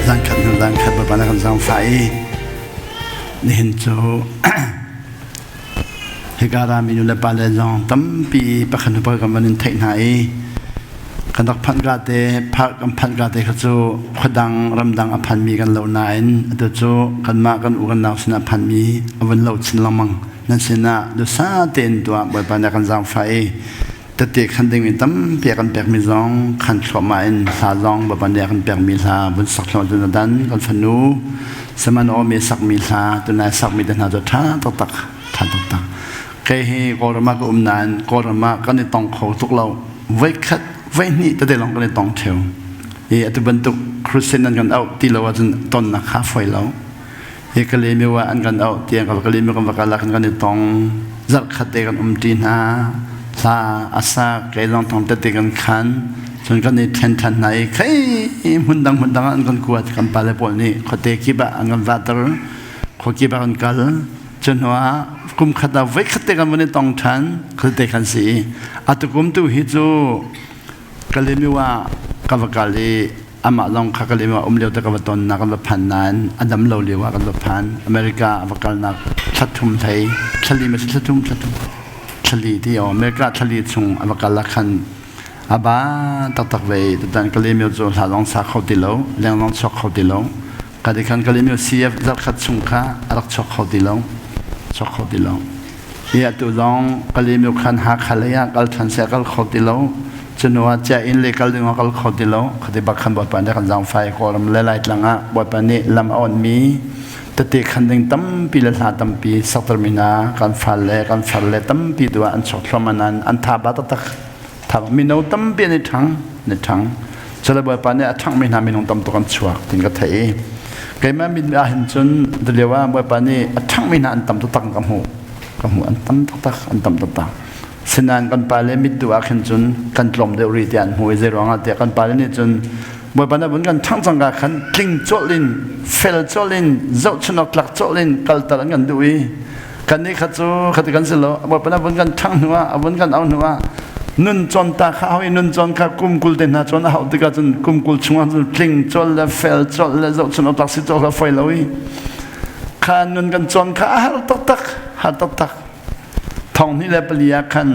Langkat berbanakan sang fai nihincu higara minule palezong tampi pakan perkembangan teknai kandak pangkate kaju khadang ramdang apan mi kan lau nain atu chu kan ma kan ugan nau sina apan mi awan lau chin lamang nan sina du sa ten tua berbanakan sang fai tete kan ding tam pia kan pek mi zong kan chloma in sa zong babande kan pek mi sa bun sak chloma dun dan kan fanu Sayamah Noami sak mi sa tunai sak mi dan hado tha tak ke hi korama ko nan korama kan ni tong kho tuk lau vai khat vai ni tete long kan ni tong theu e atu bentuk crusade nan kan au ti lawa jun ton na kha foi lau e kale mi wa an kan au tiang kale mi kan bakala kan ni tong zar khat te kan tin ha sa asa ke long tong te kan khan jun kan ni ten tan nai kai mundang an kan kuat kan pale pol ni khote ki ba an kan vatar kho ki ba kan kal jun wa kum khata vai khate kan mani tong than khote kan si atu kum tu hi chu kale mi wa ka vakali ama long kha kale mi wa leo ta ka ton na kan phan nan adam lo lewa kan phan america vakal na thathum thai thali ma thathum thali ti o america thali chung avakala khan aba tak ve tan kale mi zo la long sa kho ti lo leng long chok kho ti lo ka de kan kale mi cf zat khat chung kha arak chok kho ti lo ya tu long kale mi khan ha khalaya kal than se kal kho ti lo chunwa cha in le kal ding kal kho ti lo khade ba khan ba pa ne kan jang fai ko lam le lai tlanga ba pa ne lam on mi tete khan ding tam pi la sa tam pi saktermina kan fal le tam pi tu an chok thlomanan an tha ba tak tha mi no tam pi ne thang chala ba pa ne athang mi na mi nong tam to kan chuak tin ka thai kai ma mi a hin chun de lewa ba pa ne athang mi na an tam to tak kam hu an tam tak an tam tak sinan kan pale mit tu akhin chun kan tlom de ri tian hui ze ronga te kan pale ni chun boy bana bun kan thang changa khan kling cholin fel cholin zau chunok lak cholin kal tar ngan dui kan ni khachu khat kan selo boy bana bun kan thang nuwa abun kan au nuwa nun chon ta kha hoi nun chon kha kum kul den na chon hau te ka chun kum kul chunga chun kling chol la fel chol la zau chunok lak si chol la foi loi khan nun kan chon kha har takทองนี่แหละปริยาคัน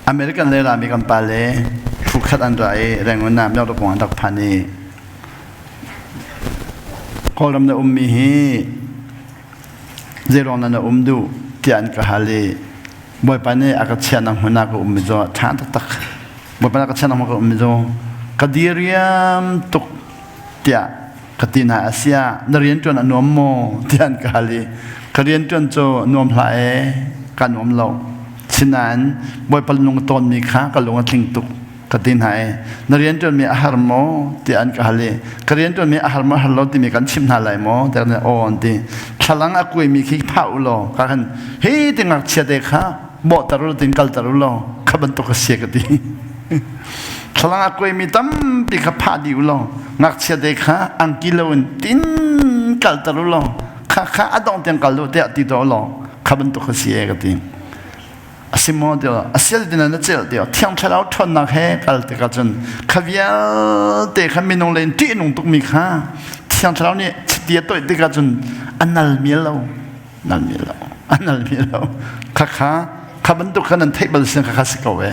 อเมริกันเลยรามีกันปาเลฟุกขัดอันไรแรงวันน้ำยอดตะกวางตักพันนี่โคลำนะมีฮีเจรองนั้นดูเตียนกะฮาลีบ่อยปานนี่อากาศเชียนหัวหน้าก็มีจอทานตักบ่อยปานอากาศเชียนหัวก็มีจอกะดีเรียมตุกเตียกะตินาอาเซียนเรียนจนอนอมโมเตียนกะฮาลีเรียนจนโจนวมพลายการนวมเราฉะนั้นบ่อยปลงตนมีค้าก็ลงทิ้งตุกกตินหายนักเรียนจนมีอาหารหมอที่อันกะฮาลีเรียนจนมีอาหารหมอฮัลโหลที่มีการชิมหาไหลหมอแต่เนี่ยอ่อนที่ฉลังอากุยมีขี้เผาหล่อกันเฮ้ยที่งักเชียเด็กข้าบ่ตารุตินกัลตารุหล่อขับบันตุกเสียกติฉลังอากุยมีตั้มปีขับพาดิวหล่องักเชียเด็กข้าอังกิโลนตินกัลตารุหล่อข้าอดองเตียงกัลโลเตะติดหล่อขับบันตุกเสียกติสิโมเดียวอาศัยดินนั้นเจอเดียวเที่ยงเช้าทนนักแห่กัลเตกันจนขวิลเตะขันมีนงเลนที่นงตุกมีข้าเที่ยงเช้านี่เดียตัวเตกันจนอันนัลมีเราข้าขับบันตุกขันนั้นเทปบัลเซียงข้าสิกเอาไว้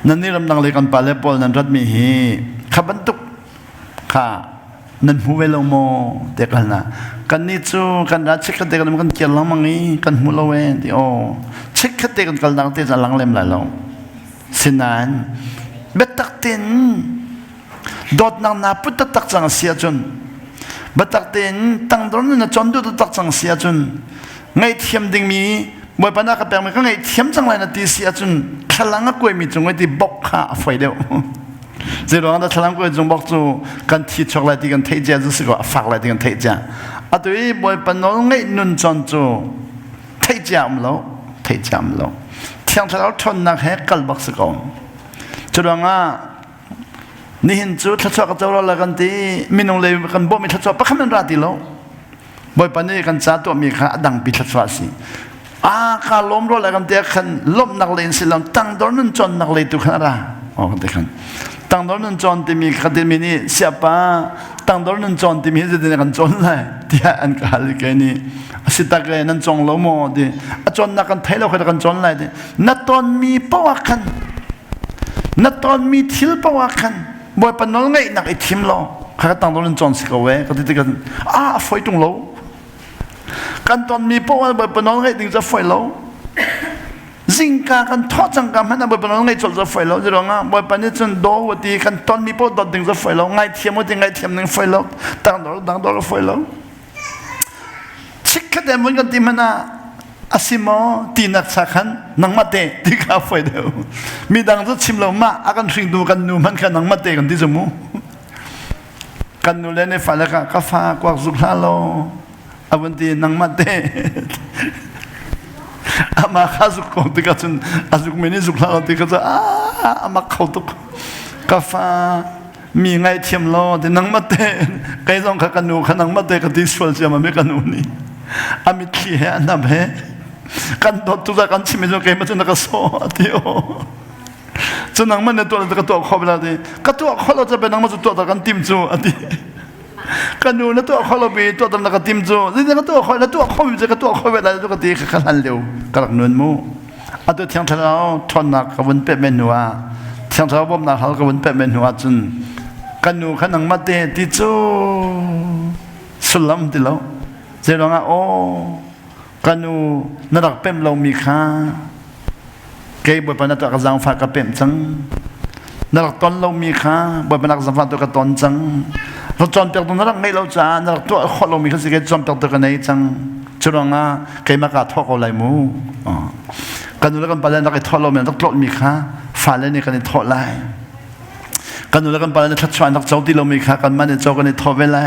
นั่นนี่ลำดังเลยกันปาเลปอลนั้นรัดมีฮีขับบันตุกข้านั่นหัวเราโมเด็กกันนะกันนี่จูกันรัดเช็คเด็กกันมันเกี่ยวกับมังงี้กันหัวเราเองที่โอ้เช็คเด็กกันกันดังที่จะลังเล่มหลายเราสินั้นเบ็ดตักตินดอดนางนาพุทธตักจังเสียจนเบ็ดตักตินตั้งตรงนั้นจนดูตักจังเสียจนไงเทียมดิ่งมีบ่อยปนักกระเป๋ามันก็ไงเทียมจังไรนะตีเสียจนขลังก็กวยมีจงไว้ที่บกขาไฟเดียวเจริญอันนั้นฉลามก็จงบอกจูกันที่ชกอะไรที่กันเทเจจะสึกว่าฝากอะไรที่กันเทเจอันนี้บ่อยปนน้องไงนุ่นจนจูเทเจมแล้วเที่ยงฉลามทนนักแหกกัลบักสึกองเจริญนี่เห็นจูทัศน์กับเจ้าเรากันที่มีน้องเลยกันบ่มีทัศน์ปะคำนั้นราตีแล้วบ่อยปนนี่กันจ้าตัวมีข้าดังปิดทัศน์สิข้าล้มรถอะไรกันเดียกันล้มนักเลงสิลำตั้งโดนนุ่นจนนักเลงตุกขนาดอ๋อกันเดียกัน ตั้งโดนนั่นจอนที่มีคดีมินี่เสียป้าตั้งโดนนั่นจอนที่มีจะเดินกันจอนเลยที่อันการลิกนี่สิตาเกนั่นจงล้มอดีจอนนักกันไทยเราเคยกันจอนเลยดินัดตอนมีปวักกันนัดตอนมีทิลปวักกันบ่อยปนน้องไงนักไอทิมเราข้าตั้งโดนนั่นจอนสิกเอาไว้ก็ที่กันไฟตรงเรากันตอนมีปวักบ่อยปนน้องไงถึงจะไฟเราสิ่งการกันทอดจังกันมันบ่อยปนน้องไงจนจะไฟเราจะร้องบ่อยปนนี่จนโดวดีกันตอนมีปวักถึงจะไฟเราไงเทียมว่าไงเทียมหนึ่งไฟเราตั้งโดนไฟเราชิคกี้พายมันกันที่มันอาศิโมตีนักสักขันนังมาเตะที่ข้าไฟเดียวมีดังจะชิมเรามาอากันสิ่งดูกันนูมันกันนังมาเตะกันที่สมุกันนูเล่นในฝันแล้วก็กาแฟกวาดสุขลาโลอาวันที่นังมาเตะอามาข้าสุขที่ก็จนอาสุขไม่นี่สุขลาโลที่ก็จะอามาเข้าตุกกาแฟมีไงเทียมโลที่นังมาเตะใครต้องกันนูขันนังมาเตะกันที่สวนเสียมันไม่กันนูนี่อามิที่เหอันนั้นเหกันตัวตุลากันชิมิโจเกมันจะนักโซ่ที่โอจะนั่งมันในตัวเราจะตัวขอบเราดิก็ตัวขอบเราจะเป็นนั่งมันจะตัวตะกันติมจูอันนี้กันดูนะตัวขอบเราเป็นตัวตะกันติมจูนี่ก็ตัวขอบแล้วตัวขอบอยู่จะก็ตัวขอบเวลาตัวก็ตีขนาดเร็วกระนุนมูอันตัวเทียงเท้าทอนนักกับวันเป็ดเมนูอ่ะเทียงเท้าบ่มนักเขากับวันเป็ดเมนูอ่ะจนกันดูขนังมาเตะที่จูสุลัมที่เราเจ้าว่าโอ้กันนูนักเป็มเรามีค่าเก็บบ่อยปนัดตัวกระซังฟ้ากับเป็มจังนักตอนเรามีค่าบ่อยปนัดกระซังฟ้าตัวกระตอนจังเราจอนเปียกตัวนักไม่เราจ้านักตัวคนเรามีค่าสิเกจอนเปียกตัวกันไหนจังเจ้าว่าเก็บมากระทอกเอาไหลมูกันนูแล้วกันไปแล้วนักทอดเราเนี่ยนักตลอดมีค่าฟ้าแล้วเนี่ยกันทอดไหลกันนูแล้วกันไปแล้วทัดชวนนักเจ้าที่เรามีค่ากันมาเนี่ยเจ้ากันทอดไว้ไหล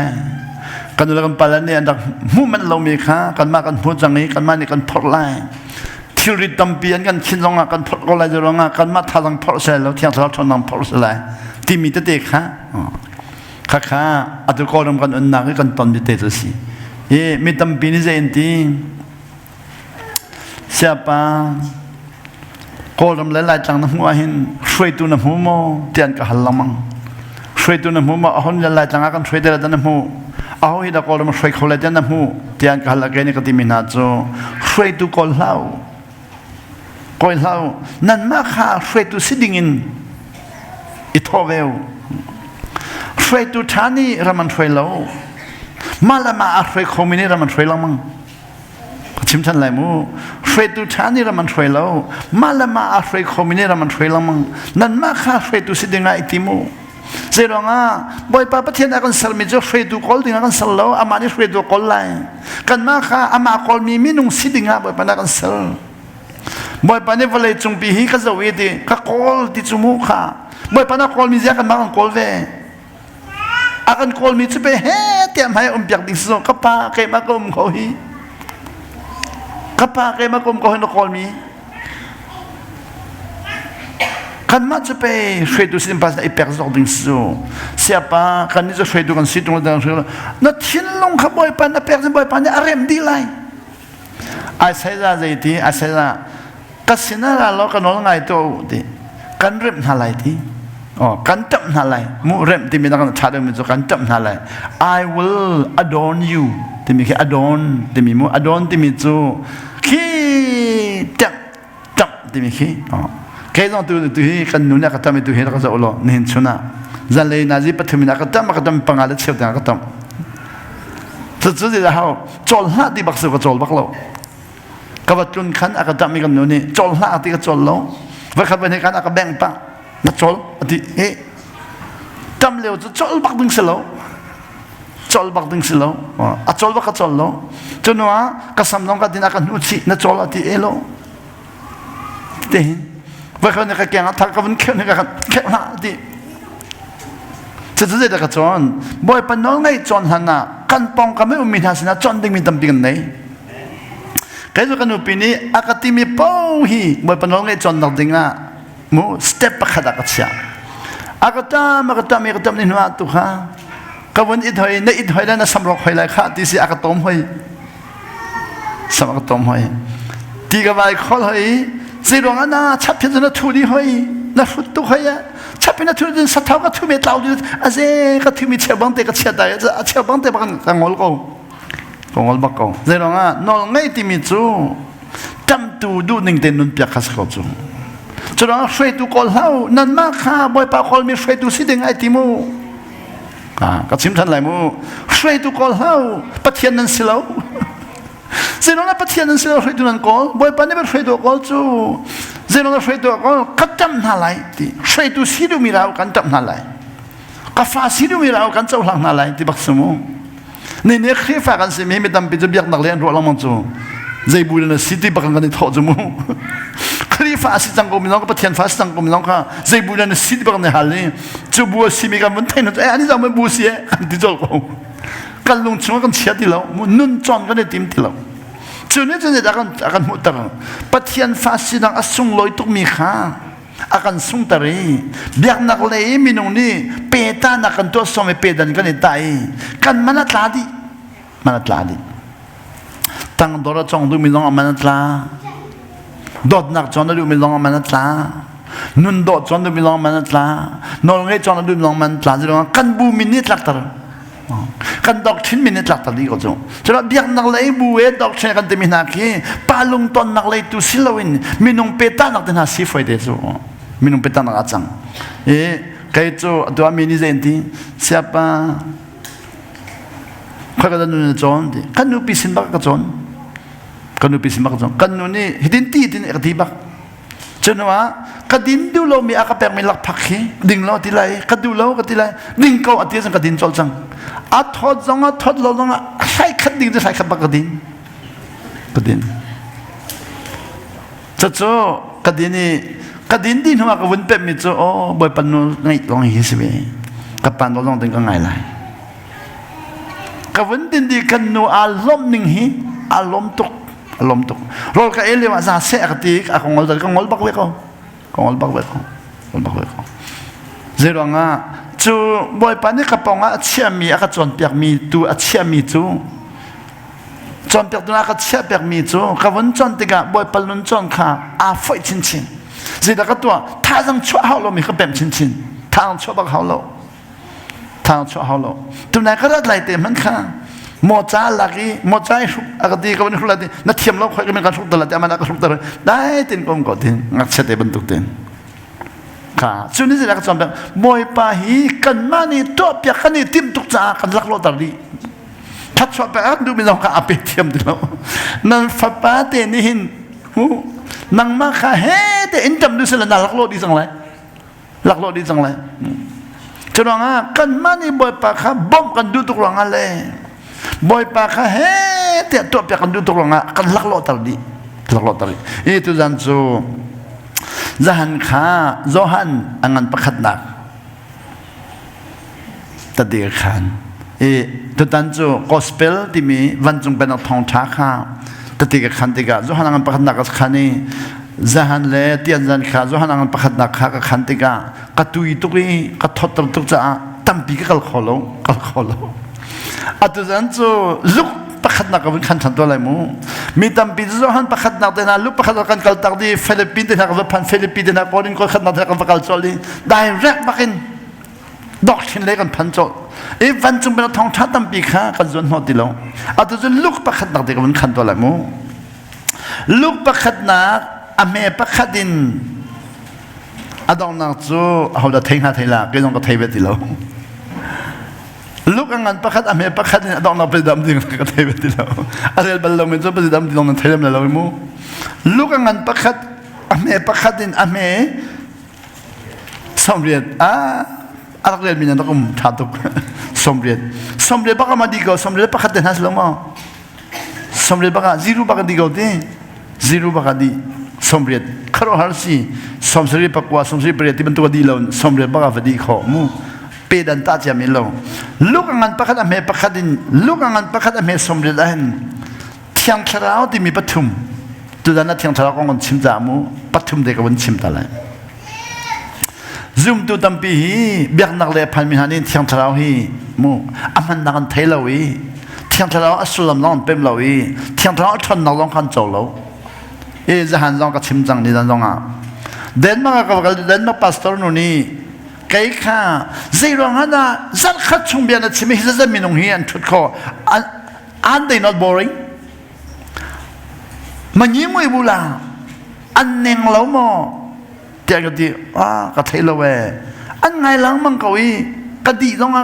กันดูแลกันไปแล้วเนี่ยดักมูมันเรามีค่ากันมากันพูดจังนี้กันมาเนี่ยกันพอดไล่ที่ริดตำเปียนกันคิดลงกันพอดก็ไล่จะลงกันมาทารังพอดเสร็จแล้วเที่ยงเราทนนำพอดเสร็จที่มีแต่เด็กค่ะอัตโกรมกันอันนักกันตอนที่เตะสิมีตำปีนี่เจนทีเสียป้าโกรมหลายๆจังน้ำหัวเห็นช่วยตัวน้ำหัวโมเตียนกับหันละมังช่วยตัวน้ำหัวโมเอาคนหลายๆจังกันช่วยเดือดน้ำหัวเอาให้ดอกอลมาช่วยเขาเลยนะมูเตียนกันละแกนี่ก็ที่มีนาโจช่วยตุกอลเล่านั่นมาค่ะช่วยตุสิดิ่งอิทเวลช่วยตุชานีรามันช่วยเรามาละมาช่วยเขามินี่รามันช่วยเรามั้งชิมชันเลยมูช่วยตุชานีรามันช่วยเรามาละมาช่วยเขามินี่รามันช่วยเรามั้งนั่นมาค่ะช่วยตุสิดิ่งไอติมูเจ้าว่าบ่อยป้าประเทศนักสัลมิจช่วยดูกอลดิ้งนักสัลแล้วอามานี่ช่วยดูกอลไลกันมาค่ะอามาคอลมีมินุงสิดิ้งบ่อยป้านักสัลบ่อยป้านี่วันเลยจงปีฮีก็จะวิ่งดีก็กอลที่จมูกค่ะบ่อยป้านักกอลมีเสียกันมากันกอลเวอากันกอลมีจะไปเฮ้เตรียมให้เปียกดิ้งส่งกับป้าเกมากลมเขาฮีกับป้าเกมากลมเขาให้นักกอลมีกันมาจะไปช่วยดูสิ่งภาษาอีเปิกส์ดิ้งสูเสียป้ากันนี่จะช่วยดูกันสิ่งตรงนั้นนั่นทิ้งลงขบอยปันนั่นเปิกส์บอยปันนี่อารมณ์ดีเลยอาศัยอะไรที่อาศัยอะไรก็สิ่งนั้นเรากันน้องไงตัวดีกันเริ่มอะไรที่กันจับอะไรมูเริ่มที่มีนักชาดมีจุกันจับอะไร I will adorn you ที่มีแค่ adorn ที่มีมู adorn ที่มีจุขี้จับที่มีขี้แค่ต้องตัวที่กันนู่นเนี่ยก็ทำให้ตัวเห็นแล้วก็จะโอ้โหนี่เห็นชนะจันเลยนาจีปัทมินักก็ทำปังอะไรเชี่ยวแต่ก็ทำสุดๆแล้วโจลหน้าที่บักสุก็โจลบักเรากับจุนขันอาก็ทำมีกันนู่นนี่โจลหน้าที่ก็โจลเราว่าขับไปในการอาก็แบ่งปังนักโจลที่ทำเร็วจะโจลบักดึงเสร็จโจลบักดึงเสร็จโจลบักก็โจลเราจนว่าก็สำนองกันที่นักนู่นสินักโจลที่เราเห็นว่าเขาเนี่ยก็แก่งทักกับมันเขาเนี่ยก็แค่หน้าที่จะจะได้ก็จอนบ่อยปนน้องไงจอนหันน่ะกันปองกันไม่มีทางสินะจอนดึงมีตำปีกันไหนแค่ตัวกันอุปนิอากาศมีป้องฮีบ่อยปนน้องไงจอนดักดึงอ่ะมูสเต็ปขัดกันเสียอากาศมีนี่หัวตุค่ะก็วันอิดหอยในอิดหอยแล้วนะสำรอกหอยไหลค่ะที่สิอากาศต้มหอยสำรอกต้มหอยที่กบายข้อหอยสิรองอันน่ะชัดเพียงจะทูดีหอย na phut tu khaya chapina thu din sathau ka thu me tlau di aze ka thu mi chebang te ka chia dai a chebang te bang ka ngol ba ko zero nga nol ngai ti mi chu tam tu du ning ten nun pya khas ko chu chura shwe tu kol hau nan ma kha boy pa kol mi shwe tu si ding ai ti mu ka chim than lai mu shwe tu kol hau pathian nan silo zero na pathian nan silo shwe tu nan kol boy pa ne ba shwe tu kol chu zero na shwe tu kol katam na lai ti shwe tu si du mi rau kan tam na lai ka fa si du mi rau kan chau lang na lai ti bak sumu ne ne khifa kan se me dam pi biak nak len ro lang mon chu zai bu na city bak kan ni tho chu mu khrifa si chang ko mi long ka pathian fa chang ko mi long ka zai bu na city bak ne hal ni chu bu si mi ka mun thai no ani jang me bu si an ti jol ko kan lung chu kan chia ti lo mu nun chon kan ne tim ti lo chu ne chu ne da kan mu ta pathian fa si nang asung loi tuk mi kha akan sung tari biak nak le mi nong ni peta nak kan to so me pedan kan ni tai kan manat ladi tang dora chong du mi long manat la dot nak chong du mi long manat la nun dot chong du mi long manat la nol nge chong du mi long manat la jero kan bu minit lak tar kan dok thin minit lak tar di ko jo jero biak nak le bu e dok chen kan te mi nak ki palung ton nak le tu silawin mi nong peta nak ten ha si foi de jo minum peta nak acang kaya itu doa mini zenti siapa kaya kata nuna john di kan nu pisin bak john kan nu ni hidin ekatibak Chunwa kadin dulo mi aka per milak pakhi ding lo tilai kadulo katilai ding ko atias kadin cholchang athot zonga thot lo zonga sai khat ding sai khat bakadin chacho kadin din huma ka wun pe mi cho o boy panu ngai long hi sibe kapan lo long ding ka ngai lai ka wun din di kan nu alom ning hi alom tuk rol ka ele wa za se akti ka ngol bak we ko zero nga chu boy pan ni ka ponga chiami aka chon piak mi tu a chiami chu chon piak tu na ka chia piak mi chu ka won chon tiga boy palun chon kha a foi chin zida ka tua tha jang chwa halo mi ka pem chin thang chwa bak halo tu na ka rat lai te man kha mo cha lagi mo chai agadi ka won khulati na thiam lo khoi ka men ka thuk dala te amana ka thuk tar dai tin kom ko tin ngak chete bentuk tin ka chuni zida ka chom boy pa hi kan mani to pya khani tim tuk cha kan lak lo tar di that chwa pa du mi lo ka ape thiam di lo nan fa pa te ni hin nang ma kha he te in tam du sela na lak lo di sang lai churanga kan mani boy pa kha bom kan du tuk ranga le boy pa kha he te to pya kan du tuk ranga kan lak lo tar di itu jan chu zahan kha zohan angan pakhat nak tadir khan tu tan chu gospel ti mi van chung ben thong tha kha tadir khan tiga zohan angan pakhat nak khani zahan le tian jan kha zohan angan pakhat nak kha ka khan tiga ka tui tukri ka thot tuk cha tampi ka kal kholo atu jan chu luk pakhat nak ka khan than to lai mu mi tampi zohan pakhat nak de na luk pakhat kan kal tak di Philippines de na ka pan Philippines de na ko rin ko khat nak ka kal choli direct bakin dok thin le kan phan chol van chung ben thong tha tampi kha ka zon ho ti lo atu chu luk pakhat nak de ka khan to lai mu luk pakhat nak ame pakhatin adong nak chu hola thaila ke jong ka thaibe ti lo luk angan pakhat ame pakhatin adong na pedam ding ka thaibe ti lo arel ballo me chu pedam ti long na thailam la lo mu luk angan pakhat ame pakhatin ame somriet arak min na kum thatuk somriet baka madigo somriet pakhatin has lo mo somriet baka zero baka digo ti zero baka di somriet kharo harsi somsri pakwa somsri preti bentuk dilon somriet baka vadi kho mu pedan ta jamilo lukangan pakhat ame pakhat ame somriet ahen thiang tharao ti mi pathum tu dana thiang tharao kon chimja mu pathum de ka won chimta la zoom tu tampi hi biak nak le phalmi hanin thiang tharao hi mu aman nakan thailawi thiang tharao asulam long pem lawi thiang tharao thon nak long khan cholo zahan zong ka chimjang ni zang zonga Denmark ka Denmark pastor no ni cái kha dây rong hana rất khát chung biên là chỉ mình rất minung hiền thut kho are they not boring mà nhí mùi bù là anh neng lâu mò tiệt cái gì cái thấy lâu về anh ngày lắm mang cầu ý cái gì giống như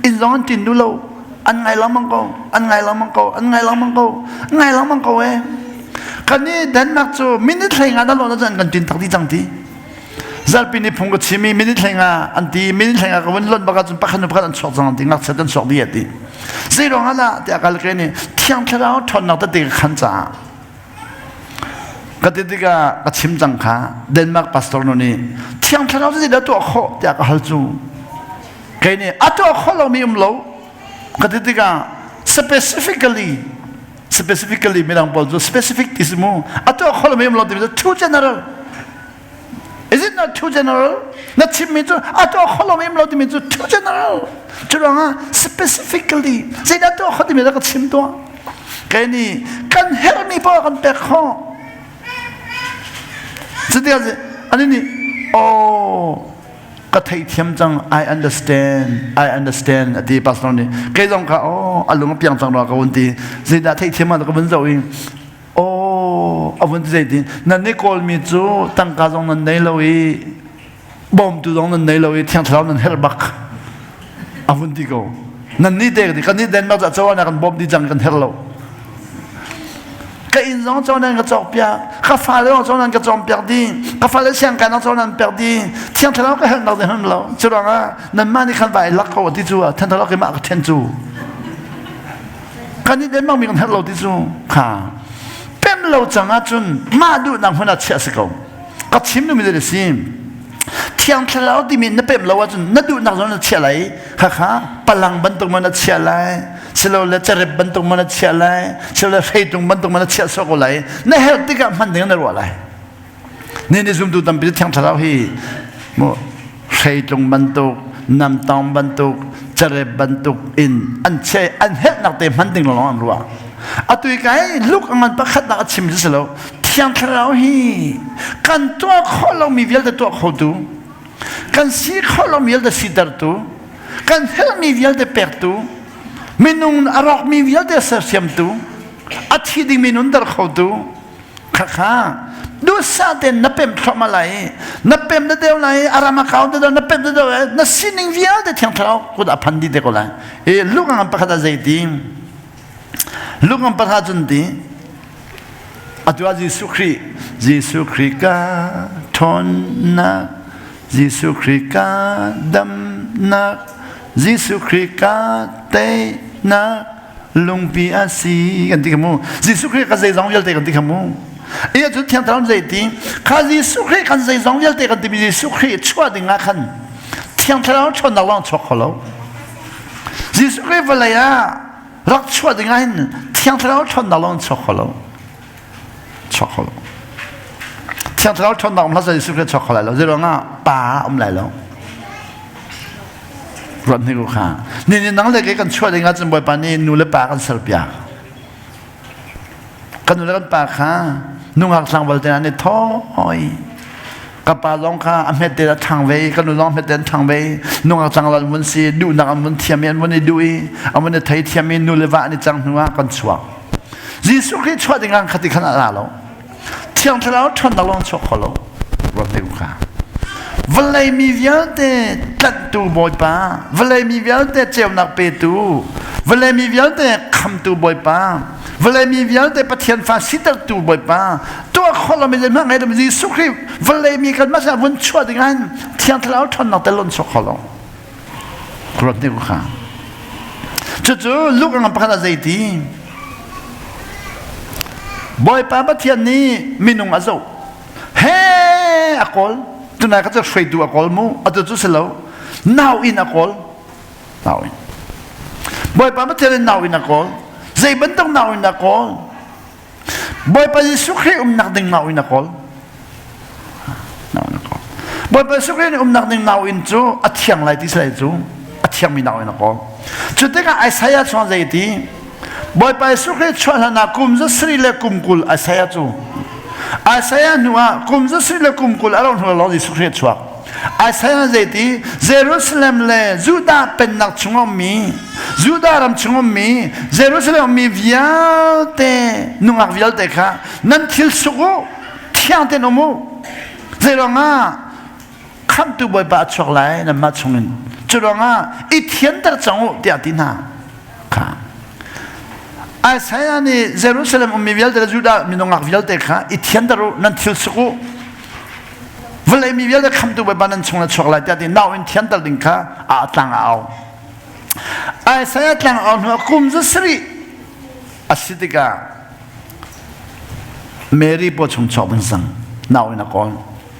in giống tin đủ lâu anh ngày lắm mang cầu anh ngày lắm mang cầu anh ngày lắm mang cầu ngày lắm mang cầu ấy cái này Denmark cho mình thấy ngay đó nó chẳng cần tin thật đi chẳng đi giờ pin phong cái chimi mình thấy ngay anh đi mình thấy ngay cái vấn luận bác chúng bác nó bác anh sốt chẳng đi ngắt sẽ đến sốt đi hết đi giờ rồi hả thì cái này thiang theo đó thon nào tới cái khán giả cái đấy cái chim chẳng khá Denmark pastor nó này thiang theo đó thì đã tuah khó thì cái hal chú cái này tuah khó là mình lâu cái đấy cái specifically mình đang bảo cho specific tí xíu tuah khó là mình lâu thì too general. Is it not too general? Not chim mình cho tuah khó là mình lâu thì mình cho too general. Chứ rằng specifically giờ đã tuah khó thì mình đã cái chim tuah cái này cần help me bao cần bẹt khó这样子，你个睇天章 I understand，第八章呢，这种看阿龙变章那个问题，现在睇天嘛那个文章音，问题在点，那你讲咪做，当家中人内楼伊，bomb tu中人内楼伊，听出来人 help back，问题个，那你得的，看你等到做那个 bomb 的章跟 hello。cái in giống cho nên cái chọc bia, cái pha lê cho nên cái chọc bia đi, cái pha lê xem cái nó cho nên bia đi, thiên thảo nó cái hơn đâu thì hơn lâu, cho đó nên mà đi khăn vải lắc câu đi chú à, thiên thảo nó cái mạ cái thiên chú, cái này đến mà mình còn hết lâu đi chú, ha, bên lâu chẳng á chun, mà đủ năng hơn là chết sự cầu, cái chim nó mình để xem, thiên thảo thì mình nó bên lâu á chun, nó đủ năng hơn là chết lại, ha, palang bận tụng mà nó chết lại. Selalu leceh bentuk mana cia lai, selalu hitung bentuk mana cia sokol lai. Nah hal tiga mandingan dari walai. Ni zoom tu tampil tiang terlalu hi, mo hitung bentuk, nam tang bentuk, cia bentuk in, an hal nak te manding lorong ruang. Atu ikai luk angan pakat nak cim selalu tiang terlalu hi. Kan tuah kalau mivial de tuah khodu, kan si kalau mivial de sidar tu, kan hal mivial de pertu. Minung arok mi vial de sersiam tu, athi di minun dar khau tu, kha, dosa de napem thoma lai, napem de deu lai, arama kau de napem de deu, na sining vial de tiang thau, kud apandi de kolai, lugang pakada zaiti, lugang pakajunti, atwa Yesus Kri ka thona, Yesus Kri ka dam na, Yesus Kri ka te na lungpi asi kan tikamu Yesus Kri kan zong yal te kan tikamu iya tu tiang tahu zaiti kan Yesus Kri kan zong yal te kan tibi Yesus Kri chua dengan kan tiang tahu chua nawang chua kalau Yesus Kri velaya rak chua dengan tiang tahu chua nawang chua kalau tiang tahu chua nawang masa Yesus Kri chua kalau jadi orang pa lai loรถนี่กูค่ะนี่นั่งเลยกันช่วยได้งานจนบ่อยปานนี้นูเล็บปากกันเสียบยากันนูเล็บปากค่ะนุ่งหักสังวันเดียนนี่ท้อยกับปลาลงค่ะอเมริกาทางเวกันนูลองอเมริกาทางเวนุ่งหักสังวันวันสีดูนักวันเทียมเมียนวันนี้ดูเอาวันนี้ไทยเทียมเมียนนูเล็บอันนี้จังหัวกันช่วยยิสุคริสช่วยได้งานขัดขนาดนั้นแล้วเที่ยงที่แล้วชนตะลงชกเขาแล้วรถนี่กูค่ะVelai mi viante tantu boy pa, velai mi viante ceu nak petu, velai mi viante kam tu boy pa, velai mi viante patian fasita tu boy pa. Tuah kalau macam mana ada mesti sukri, velai mi kan masa pun cua dengan tiang terlalu thon nak telon sokolong. Kurang ni bukan. Cucu, lu kan apa zaiti? Boy pa patian ni minum azau. Hei akol. Tu nak kata free tu akol mu atau tu selalu now in akol now in boy pa macam now in akol zai bentuk now in akol boy pa sukri nak ding now in akol boy pa sukri nak ding now in tu atiang lai ti selai tu atiang mi now in akol tu tengah Isaiah cuan zai ti boy pa sukri cuan nak kum je sri le kum kul Isaiah tu Isaiah nuwa kum zasile kum kul aron holo di sukhet chwak Isaiah zeti Jerusalem le Juda pen nak chungom mi Juda ram chungom mi Jerusalem mi vialte nungak vialte kha nan thil sugo thiante nomu zeronga kham tu boy ba chok lai na ma chungin churonga I thian tar changu tia tina kha Isaiah ni Jerusalem mi vialte Juda mi nungak vialte kha I thian taru nan thil sugo vele mi vialte kham tu boy ba nan chungna chok lai tia ti now in thian tar ding kha a tlang ao Isaiah tlang ao no kum zasri asitika Mary po chung chobun sang now in a call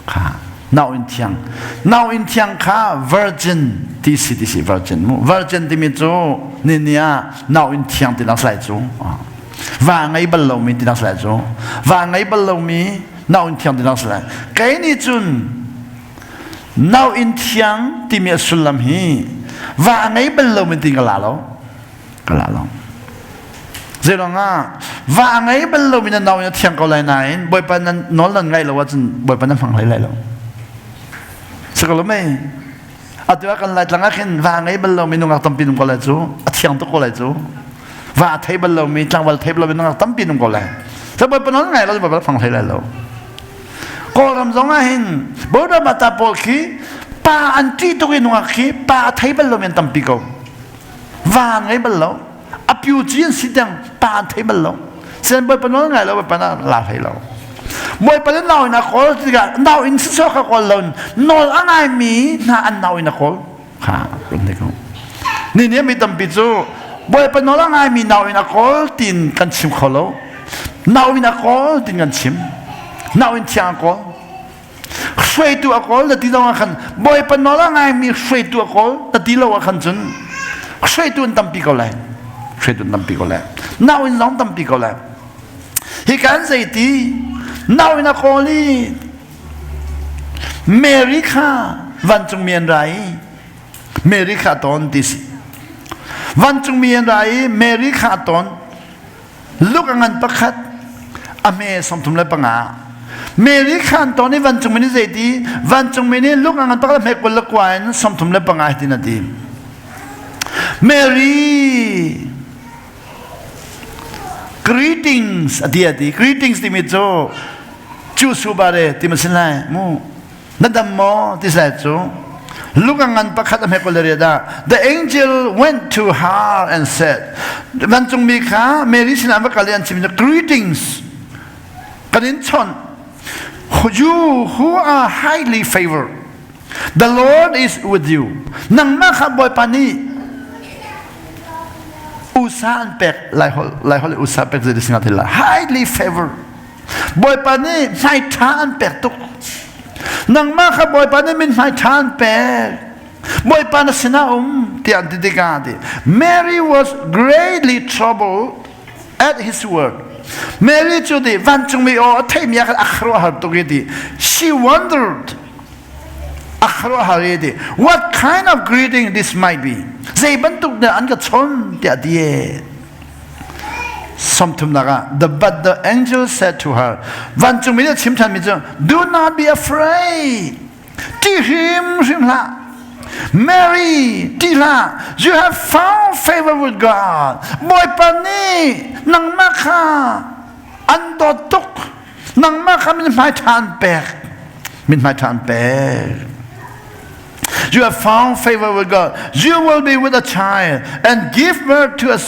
kha now in tiang kha virgin TC virgin virgin ti mi chu ninia now in tiang ti lang slai chu wa ngai balo mi ti lang slai chu wa ngai balo mi now in tiang ti lang slai kai ni chun now in tiang ti mi sulam hi wa ngai balo mi ti kala lo Zeronga wa ngai balo mi na now in tiang ko lai nain boy pa nan nol nan ngai lo wa chun boy pa nan phang lai lo Sekolah me, atu akan lait langah kan, wah ngai belum minum ngak tampil nung kolej tu, atiang tu kolej tu, wah thai belum mi, cangwal thai belum minum ngak tampil nung kolej. Sebab penon ngai lalu bapak fang thai lalu. Kolam zonga hin, bodoh mata polki, pa anti tu nung ngaki, pa thai belum minum tampil kau, wah ngai belum, api ujian sidang pa thai belum, sebab penon ngai lalu bapak nak lah lalu. Boy pa rin now in a call, now in so ka call lon, nol anay mi na an now in a call. Ha, hindi ko. Niya mi tampitso, boy pa nol anay mi now in a call, tin kanchim kolo. Now in a call, tin kanchim. Now in tiang call. Shui to a call, the dilaw akan. Boy pa nol anay mi shui to a call, the dilaw akan jun. Shui to an tampikola. Shui to an tampikola. Now in long tampikola. He can say ti. Now in a callie, Mary ka van chung mien rai, Mary ka ton this. Van chung mien rai, Mary ka ton. Look angan pakat, ame somtum le panga. Mary ka ton ni van chung meni zeti, van chung meni look angan pakat mek wala kwan somtum le panga hitinati. Mary. Greetings, adi. Greetings di medyo. Chusu bare ti masinai mo. Nadam mo ti sa chu. Lukangan pakat am hekolereda. The angel went to her and said, "Vantung mika, Mary sinama kalian chimina greetings. Kanin chon. You who are highly favored. The Lord is with you. Nang makaboy pani usan pek lai hol usan pek jadi singatila. Highly favored. Boy pani mai tan pek tuk. Nang maka boy pani min mai tan pek. Boy pana sinaum tian didigadi. Mary was greatly troubled at his word. Mary judi van chung mi o thay mi akan akhro har tukidi. She wondered akhro haridi what kind of greeting this might be. Zay bantuk na an ka chon ti adie. But the angel said to her, do not be afraid. Mary, you have found favor with God. Boy pani, nang maka, andotuk, nang maka min mai tan pek. You have found favor with God. You will be with a child and give birth to a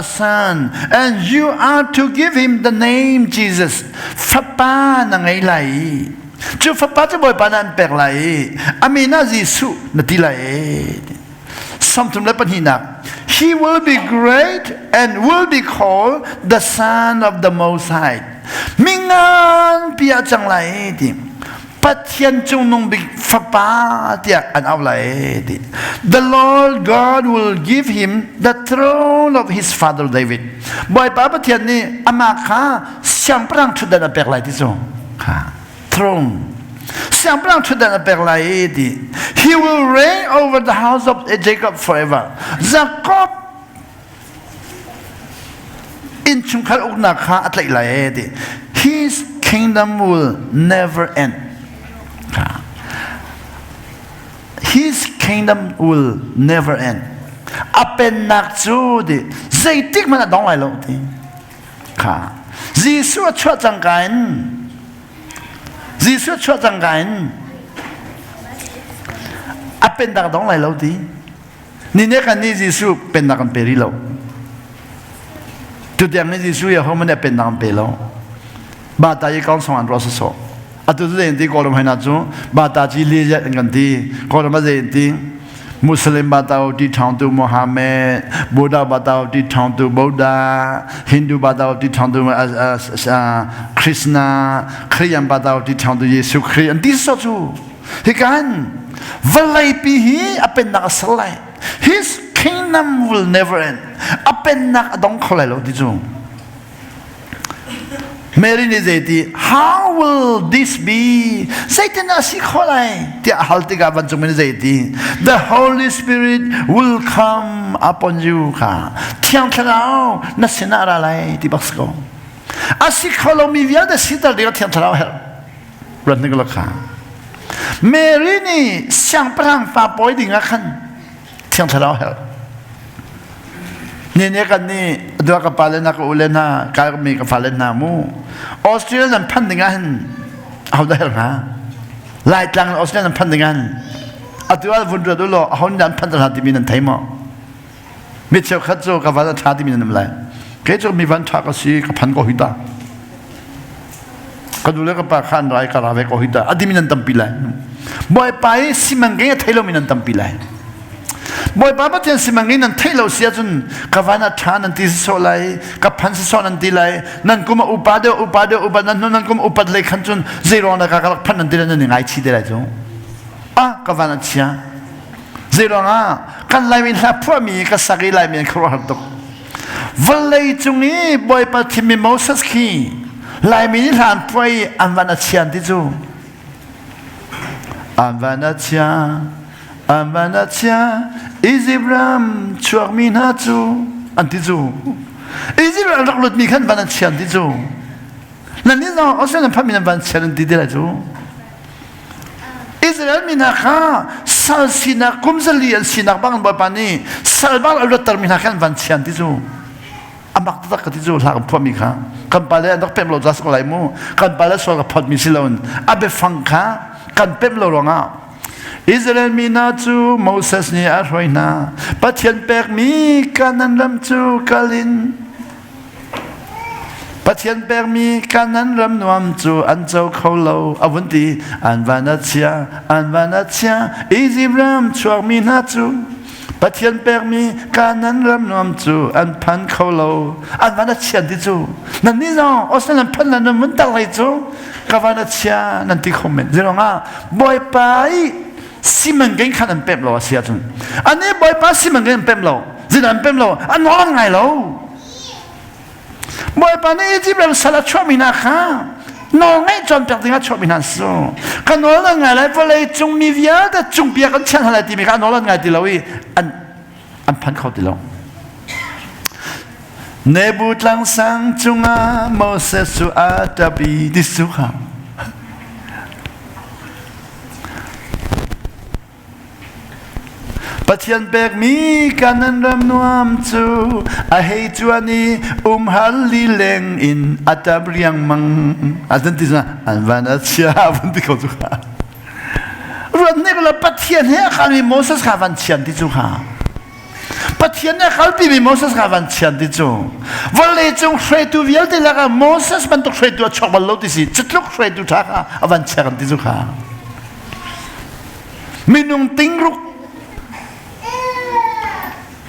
son, and you are to give him the name Jesus. Fapa na ngay lai. Ju fapa tu boy panan pek lai. Amina Jisu na tilai. Something lepan hinak. He will be great and will be called the Son of the Most High. Mingan pia chang lai ti. Patian chung nung big fapa tiak an awlai ti. The Lord God will give him the throne of his father David. Boy pa patian ni amaka siang prang chudan na pek lai ti so. Throne. Siang prang chudan na pek lai ti. He will reign over the house of Jacob forever. Jacob in chung kal ukna ka at lai ti. His kingdom will never end. His kingdom will never end. Apen nak chu di zai tik mana dong lai lo ti. Ka. Giêsu chua chang kain. Giêsu chua chang kain. Apen dak dong lai lo ti. Ni ne kan ni Giêsu pen dak kan peri lo. Tu tiang ni Giêsu ya ho mana pen dak kan pe lo. Ba ta ye kong song an ro so. Atu tu enti ko rom hai na chu ba ta chi le ya ngan ti ko rom ma ze enti Muslim batao di thang tu Muhammad, Buddha batao di thang tu Buddha, Hindu batao di thang tu Krishna, Christian batao di thang tu Yesus Christ. Di so chu. Hikan valai pihi apen nak salai. His kingdom will never end. Apen nak adong kholai lo di chu. Mary ni zeti, how will this be? Satan asi kholai. Dia haltiga ban chung ni zeti. The Holy Spirit will come upon you ka. Tiang thalao na sinara lai ti basko. Asi kholo mi via de sitar dia tiang thalao hel. Ran ni lo ka. Mary ni siang prang fa poi ding akan. Tiang thalao hel. Ni kan ni dua kapalen aku ulen ha kami kapalen namu Australia dan pandingan how the hell ha light lang Australia dan pandingan atual vundra dulu ahon dan pandan hati minan taimo mitchell khatso kapala hati minan lai kejo mi van thak si kapan ko hita kadule ka pa khan rai ka rawe ko hita adi minan tampilai boy pai simangge thailo minan tampilai Boy baba tiang simangin nan thailo sia chun kavana than nan ti so lai ka phan so nan ti lai nan kuma upade nan kuma upad lai khan chun zero na ka kalak phan nan ti nan ngai chi de lai chu kavana chia zero nga kan lai min la phu mi ka sagi lai min khro har tok valai chungi boy pa thimi Moses ki lai min han poi anvana chian ti chu anvana chia Amanatia Izibram Chuarminatu Antizu Izibram Loklot Mikan Vanatia Antizu Nanino Ocean Paminan Vanchian Didelazu Israel Minaka Salsina Kumzali and Sinabang Babani Salbal Terminakan Vanchian Tizu Amak Takatizu Lag Pomika Kampale and Pemlo Jaskolaimu Kampala Soga Podmisilon Abe Fanka Kan Pemlo Ronga Israel minatu Moses ni arhoina pathian pek mi kanan ram chu kalin pathian pek mi kanan ram nuam chu an chau kholo avunti anvanatia Izibram chuak minatu pathian pek mi kanan ram nuam chu an phan kholo anvanatia di chu nan ni zo osnan phan lan mun tak lai chu kavanatia nan ti comment zironga boy pai Simangin kan pemlo sia chun ane boy pa simangin pemlo zinan pemlo anong ngai lo boy pa ne Izibram sala chomina kha no ngai chom pek dinga chomina so kan no la ngai lai pole chung mi via da chung pia kan chan hala ti mi kan no la ngai ti lawi an phan khau ti lo nebut lang sang chunga Moses su atabi disuha Pathian bek mi kanan ram nuam chu ahei chuani halli leng in atabriang mang adantisna anvanatia bunti ko chu kha ron ne la pathian he khali Moses khavan chian ti chu kha pathian ne khalpi mi Moses khavan chian ti chu volle chung frei tu vial de la Moses ban to frei tu chobal lo ti si chitluk frei tu tha kha avan chian ti chu kha minung tingruk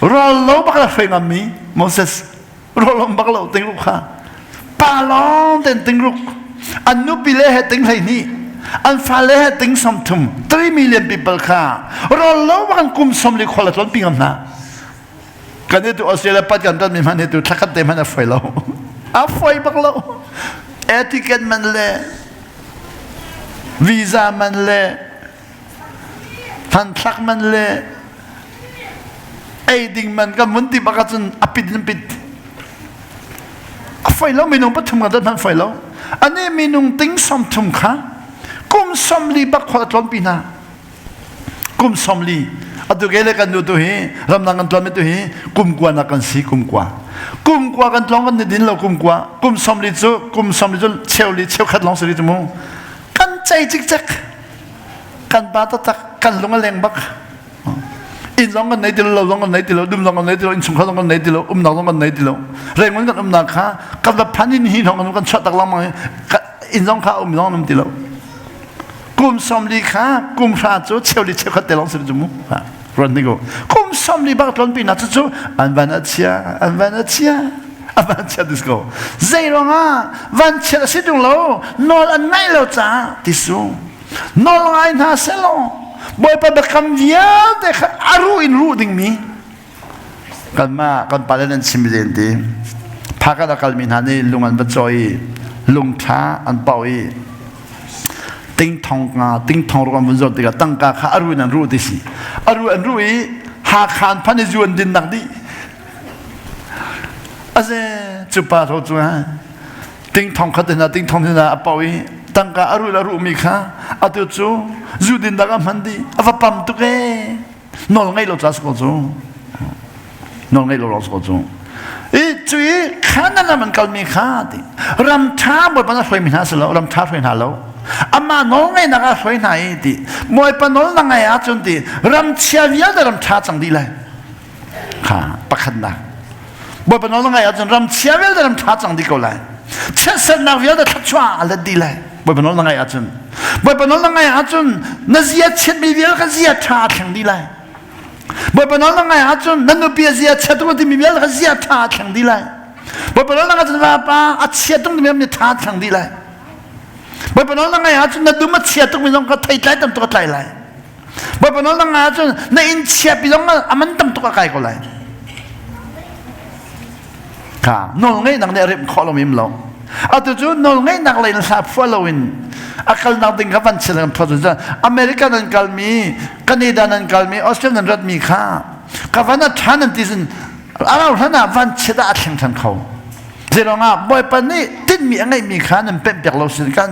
Rollo bakal fengam mi Moses rollo bakal tingruk ha palong ten tingruk anu pile he ting lai ni an fale he ting somtum 3 million people ka rollo bakal kum som li khola ton pingam na kan itu Australia pat kan tan mi man itu thakat te man a foilo a foi baklo etiquette man le visa man le tan thak man le ding man kan munti bakatun apid nampid afoy lo minong patum nga dan foy lo อันนี้มีนุ่งติ้งสมทุมค่ะกุมสมลีบักขวดล้นปีนากุมสมลีอัตุเกเลกันดูตัวเฮรำนังกันตัวไม่ตัวเฮกุมกว่านักกันสีกุมกว่ากันลองกันในดินเรากุมกว่ากุมสมลีจูเชลขัดลองสิริจมูกันใจจิกจักกันบาตตักกันลงกันแรงบักอินลองกันไหนดิเราลองกันไหนดิเราดุมลองกันไหนดิเราอินสมเขาลองกันไหนดิเรานักลองกันไหนดิเราแรงมันกันนักค่ะกับละพันนี่ลองกันช็อตตักลองมาอินลองค่ะลองน้ำดิเรากุมสมลีค่ะกุมพระจูเชลขัดแต่ลองสิริจมูรันนี่ก็กุมสมลีบักล้นปีนัดจูอันวันอาทิตย์ดิสโก้ใจร้องวันเช้าสิจุงเรานอนอันไหนเราจ้าดิสูนอนไงน่าเสียลงบ่อยไปแบบคำเดียวแต่อารู้อินรู้ดิ่งมีกันมากันไปเล่นซิมเดนตีพักกันกัลมินฮันนี่ลุงอันบัจอยลุงท้าอันเป่าอีติ้งทองรวมบุญจติกาตั้งกาข้าอารู้นันรู้ดิสิอารู้อันรู้อีหาขานพันธุ์จวนดินดังดีอาเซจุปาโรจูฮะติ้งทองขัดนะติ้งทองนะเป่าอีตั้งกาอารู้มีข้าอาตุจูจูดินดังมันดีอาฟัปั๊มตุกเอนอนไงเราจะสกุลจูนอนไงเราสกุลจูจุยข้านั่นมันกัลมีข้าดิรำท้าบ่อยปนสวยมีหาสิแล้วรำท้าสวยหาแล้วอามาโน้องไงนักสวยไหนดิมวยปนโน้องไงอาจนดิรำเชียร์ยาแต่รำท้าจังดีเลยค่ะปักขันนะมวยปนโน้องไงอาจนรำเชียร์ยาแต่รำท้าจังดีก็เลยเชื่อเสนาวิยาแต่ทัชวาอะไรดีเลยมวยปนโน้องไงอาจนมวยปนโน้องไงอาจนนั่นเสียเช็ดมีเวลก็เสียท้าจังดีเลยมวยปนโน้องไงอาจนนั่นดูเปียเสียเช็ดตัวที่มีเวลก็เสียท้าจังดีเลยมวยปนโน้องอาจนว่าป้าอัดเสียตรงที่มีท้าจังดีเลยบ่อยปนน้องไงอาจจะนั่นดูมาเชียร์ตรงนี้น้องก็ไทยไล่ตั้มตัวไทยไล่บ่อยปนน้องอาจจะนั่นอินเชียร์พี่น้องอามันตั้มตัวไกลก็ไล่ค่ะน้องไงนักเนี่ยเรียบข้อลงมิมลงเอาตัวจู่น้องไงนักเลยนะฟอลโลวินอาการนักดิ่งกับวันเชลล์พอจะอเมริกานั่นกัลมีแคนาดานั่นกัลมีออสเตรเลียนั่นรัฐมีค่ะกับวันนั้นท่านนั่นที่สินเราท่านน่ะวันเชดาเชียงทันเขาเจ้าง่ะบ่อยปนนี่ติดมีอะไรมีข้านั่นเป็นเปียกเราสิกัน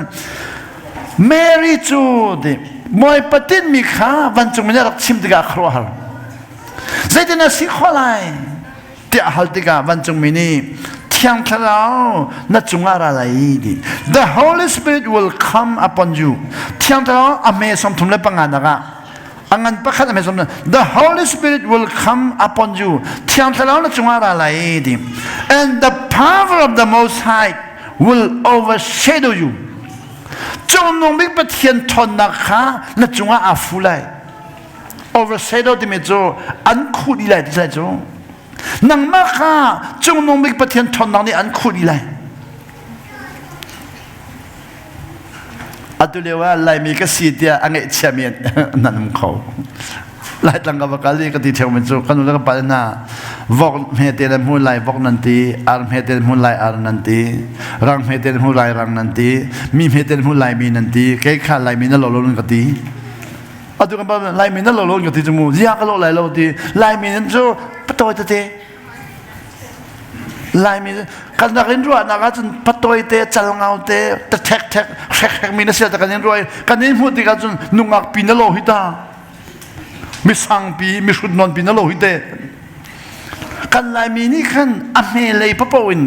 เมรี่จูดิบ่อยปนติดมีข้าวันจุงมันจะรักชิมติกาครัวฮาร์ใจที่น่าสิขอไล่ที่อาหารติกาวันจุงมินีเที่ยงทะเลาน่าจุงอะไรดิ The Holy Spirit will come upon you เที่ยงทะเลาอเมซอมทุ่มเล็บปังงานนะคะอันประคัตอเมซอม The Holy Spirit will come upon you เที่ยงทะเลาน่าจุงอะไรดิ and the power of the Most High will overshadow you จงนงมิกประเทียนทนนะคะน่าจุงอาฟูไล overshadow ที่มีโจอันคูดีไลที่ใช่โจนังมาค่ะจงนงมิกประเทียนทนนังนี่อันคูดีไลอัตุเลว่าไลมีก็สีเดียอังเอเชียเมียนนั่นเขาไลตั้งกับกาลีก็ที่เที่ยวมันโจกันแล้วก็ไปน่ะวอกเฮเตนมูไลวอกนันตีอาร์เฮเตนมูไลอาร์นันตีรังเฮเตนมูไลรังนันตีมีเฮเตนมูไลมีนันตีเกย์ข้าไลมีนั่นหล่อล้นกันตีอัตุกันไปไลมีนั่นหล่อล้นกันตีจมูกยากก็หล่อไลหล่อตีไลมีนั่นโจปะโตยเตไลมีกันนักเรียนรู้นักจนปะโตยเตจัลงเอาเตแต่แท็กมีนั่นเสียแต่กันเรียนรู้กันนี่พูดที่กันจนนุ่งอักปีนั่นโลหิตามิสังปีมิชุดนอนปีนั่นโลหิตกันไลมีนี่กันอเมเลยพระปวิน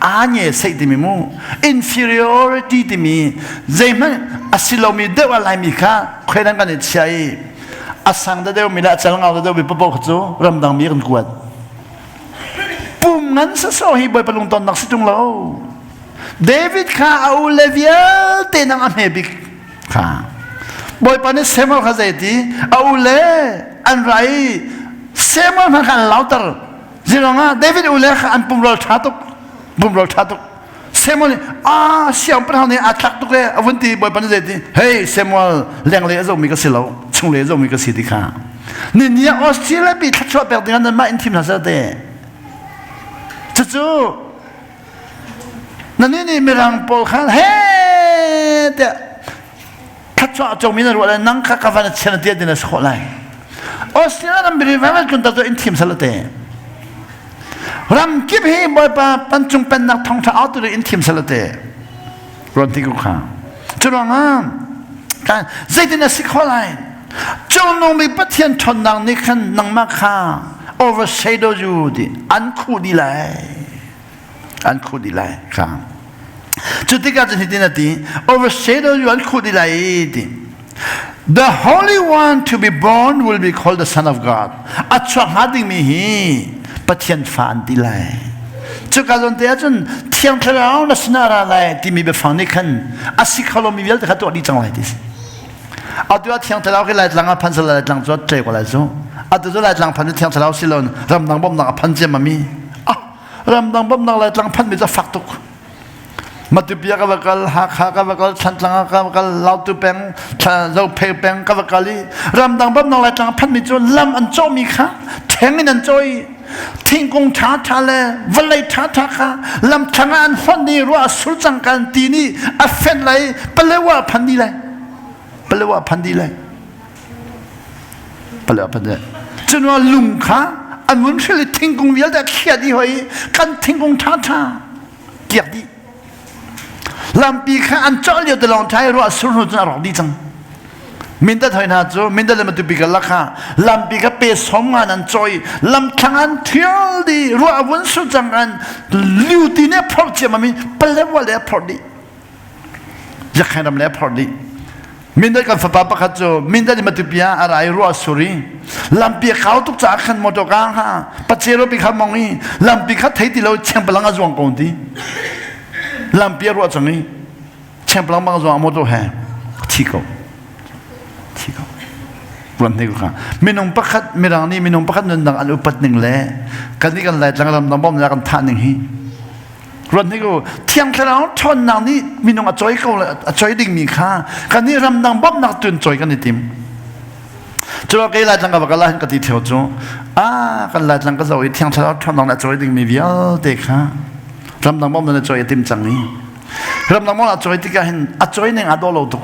อันเนี่ยใส่ที่มีมู inferiority ที่มีใจมันอาศิลมีเดียวไลมีค่ะใครนั่งกันเนี่ยใช่อาสังเดียวมีละจัลงเอาเดียวมีพระปกจูรำดังมีกันกวดปุ่มนั้นซะโซ่ให้บ่อยปลุงตอนนักสิจงเราเดวิดข้าเอาเลวียเตนังอเมบิกค่ะบ่อยปานนี้เซมอลข้าใจดีเอาเลอันไรเซมอลมันขันลาวตร์จีรองอ่ะเดวิดเอาเลข้าอันปุ่มเราชาตุกเซมอลเสียงพระเขาเนี่ยอัดตักตุกเลยวันที่บ่อยปานนี้ใจดีเฮ้ยเซมอลเลี้ยงเลยจะมีกระสิเราช่วงเลยจะมีกระสิดีค่ะนี่เนี่ยออสเตรเลียปีทัชว่าแบบนี้นั่นมาอินทิมน่าจะได้จู่นั่นนี่มีรังโปลขันเฮ้เดทัชว่าจงมีนั่นว่านั่งข้ากับวันเชนเดียดินสโคไลออสเตรเลียนั่นบริเวณคุณตัดตัวอินทิมสลัดเดรำกิบฮีบ่อยปะปันจุงเป็นนักท่องเที่ยวตัวอินทิมสลัดเด รอนที่กูข้าจุดว่างการใจที่น่าสิขอไลจงนงมีปัจเจียนชนดังนี้ขันนังมาข้า overshadow อยู่ดิอันคู่ดีเลยข้าจุดที่การจะเห็นนั่นดิ overshadow อยู่อันคู่ดีเลยดิ The Holy One to be born will be called the Son of God อัจฉริยะดิ่งมีฮีปัจเจียนฝันดีเลยจุดการจนเดียจนเที่ยงเท่านั้นสนาอะไรที่มีแบบฝันนี้ขันอาศัยเขาลมีเวลแต่เขาตัวดีจังเลยดิเอาตัวเที่ยงเท่านั้นก็เลยหลังพันธุ์เลยหลังจดเจกว่าเลยจ้ะเอาตัวเลยหลังพันธุ์เที่ยงเท่านั้นสิลอนรำดังบ่มดังพันธุ์เจมามีรำดังบ่มดังเลยหลังพันธุ์มีจะฝักตุกมาตุเปียกับกัลหักกับกัลชันหลังกับกัลลาวตุเปงเราเพย์เปงกับกัลลีรำดังบ่มดังเลยหลังพันธุ์มีจนลำอันโจมีค่ะแทงอันโจยทิ้งกงท้าเลยวันเลยท้าค่ะลำทางอันฟันนี่รัวสุดจังการตีนี่อัฟเฟนเลยเปลว่าพันธุ์ดีเลยเปลว่าพันธุ์ดีเลยเปลว่าพันธุ์ดีจนว่าลุงค่ะอันวันเสาร์ทิ้งกงเวียดแต่เขียดดีหอยกันทิ้งกงท้าเกียดดีลำปีค่ะอันเจ้าเลี้ยวแต่ลองใช้รัวสุดจังอร่อยดีจังมินได้ถอยหน้าจูมินได้เลยมาตุบิกลักค่ะลำปีกับเปสองงานอันจอยลำทางอันเที่ยวดีรัววันสุดจังอันลิวตีเนี่ยพอดีมามีเปล่าว่าเลยพอดีอยากให้ทำเลยพอดีมินได้กันฝาปะขัดจูมินได้เลยมาตุบิยาอะไรรัวสุริลำปีเขาตุกจากขันมอตกางค่ะปัจเจโรปีเขามองนี่ลำปีเขาไทยที่เราเชียงพลังจวงกงดีลำปีรัวจังนี่เชียงพลังบางจวงมอตแห่ที่เขาวันนี้ก็ค่ะมีน้องประคัดมีรังนี้มีน้องประคัดนั่นดังอันอุปัตหนึ่งแหละกันนี้กันแหละจังลำน้ำบ่มแล้วกันท่าหนึ่งฮีวันนี้ก็เที่ยงแค่แล้วชนนางนี้มีน้องอจอยก็เลยอจอยดิ่งมีค่ากันนี้รำดังบ่มนักตุนจอยกันในทีมจุดว่ากันแหละจังกับกันละกันที่เที่ยวจูกันแหละจังก็จะเที่ยงแค่แล้วชนนางอจอยดิ่งมีวิวเด็กค่ะรำดังบ่มนั่นอจอยทีมจังนี้รำดังบ่มอจอยที่กันเห็นอจอยหนึ่งอดอลตุก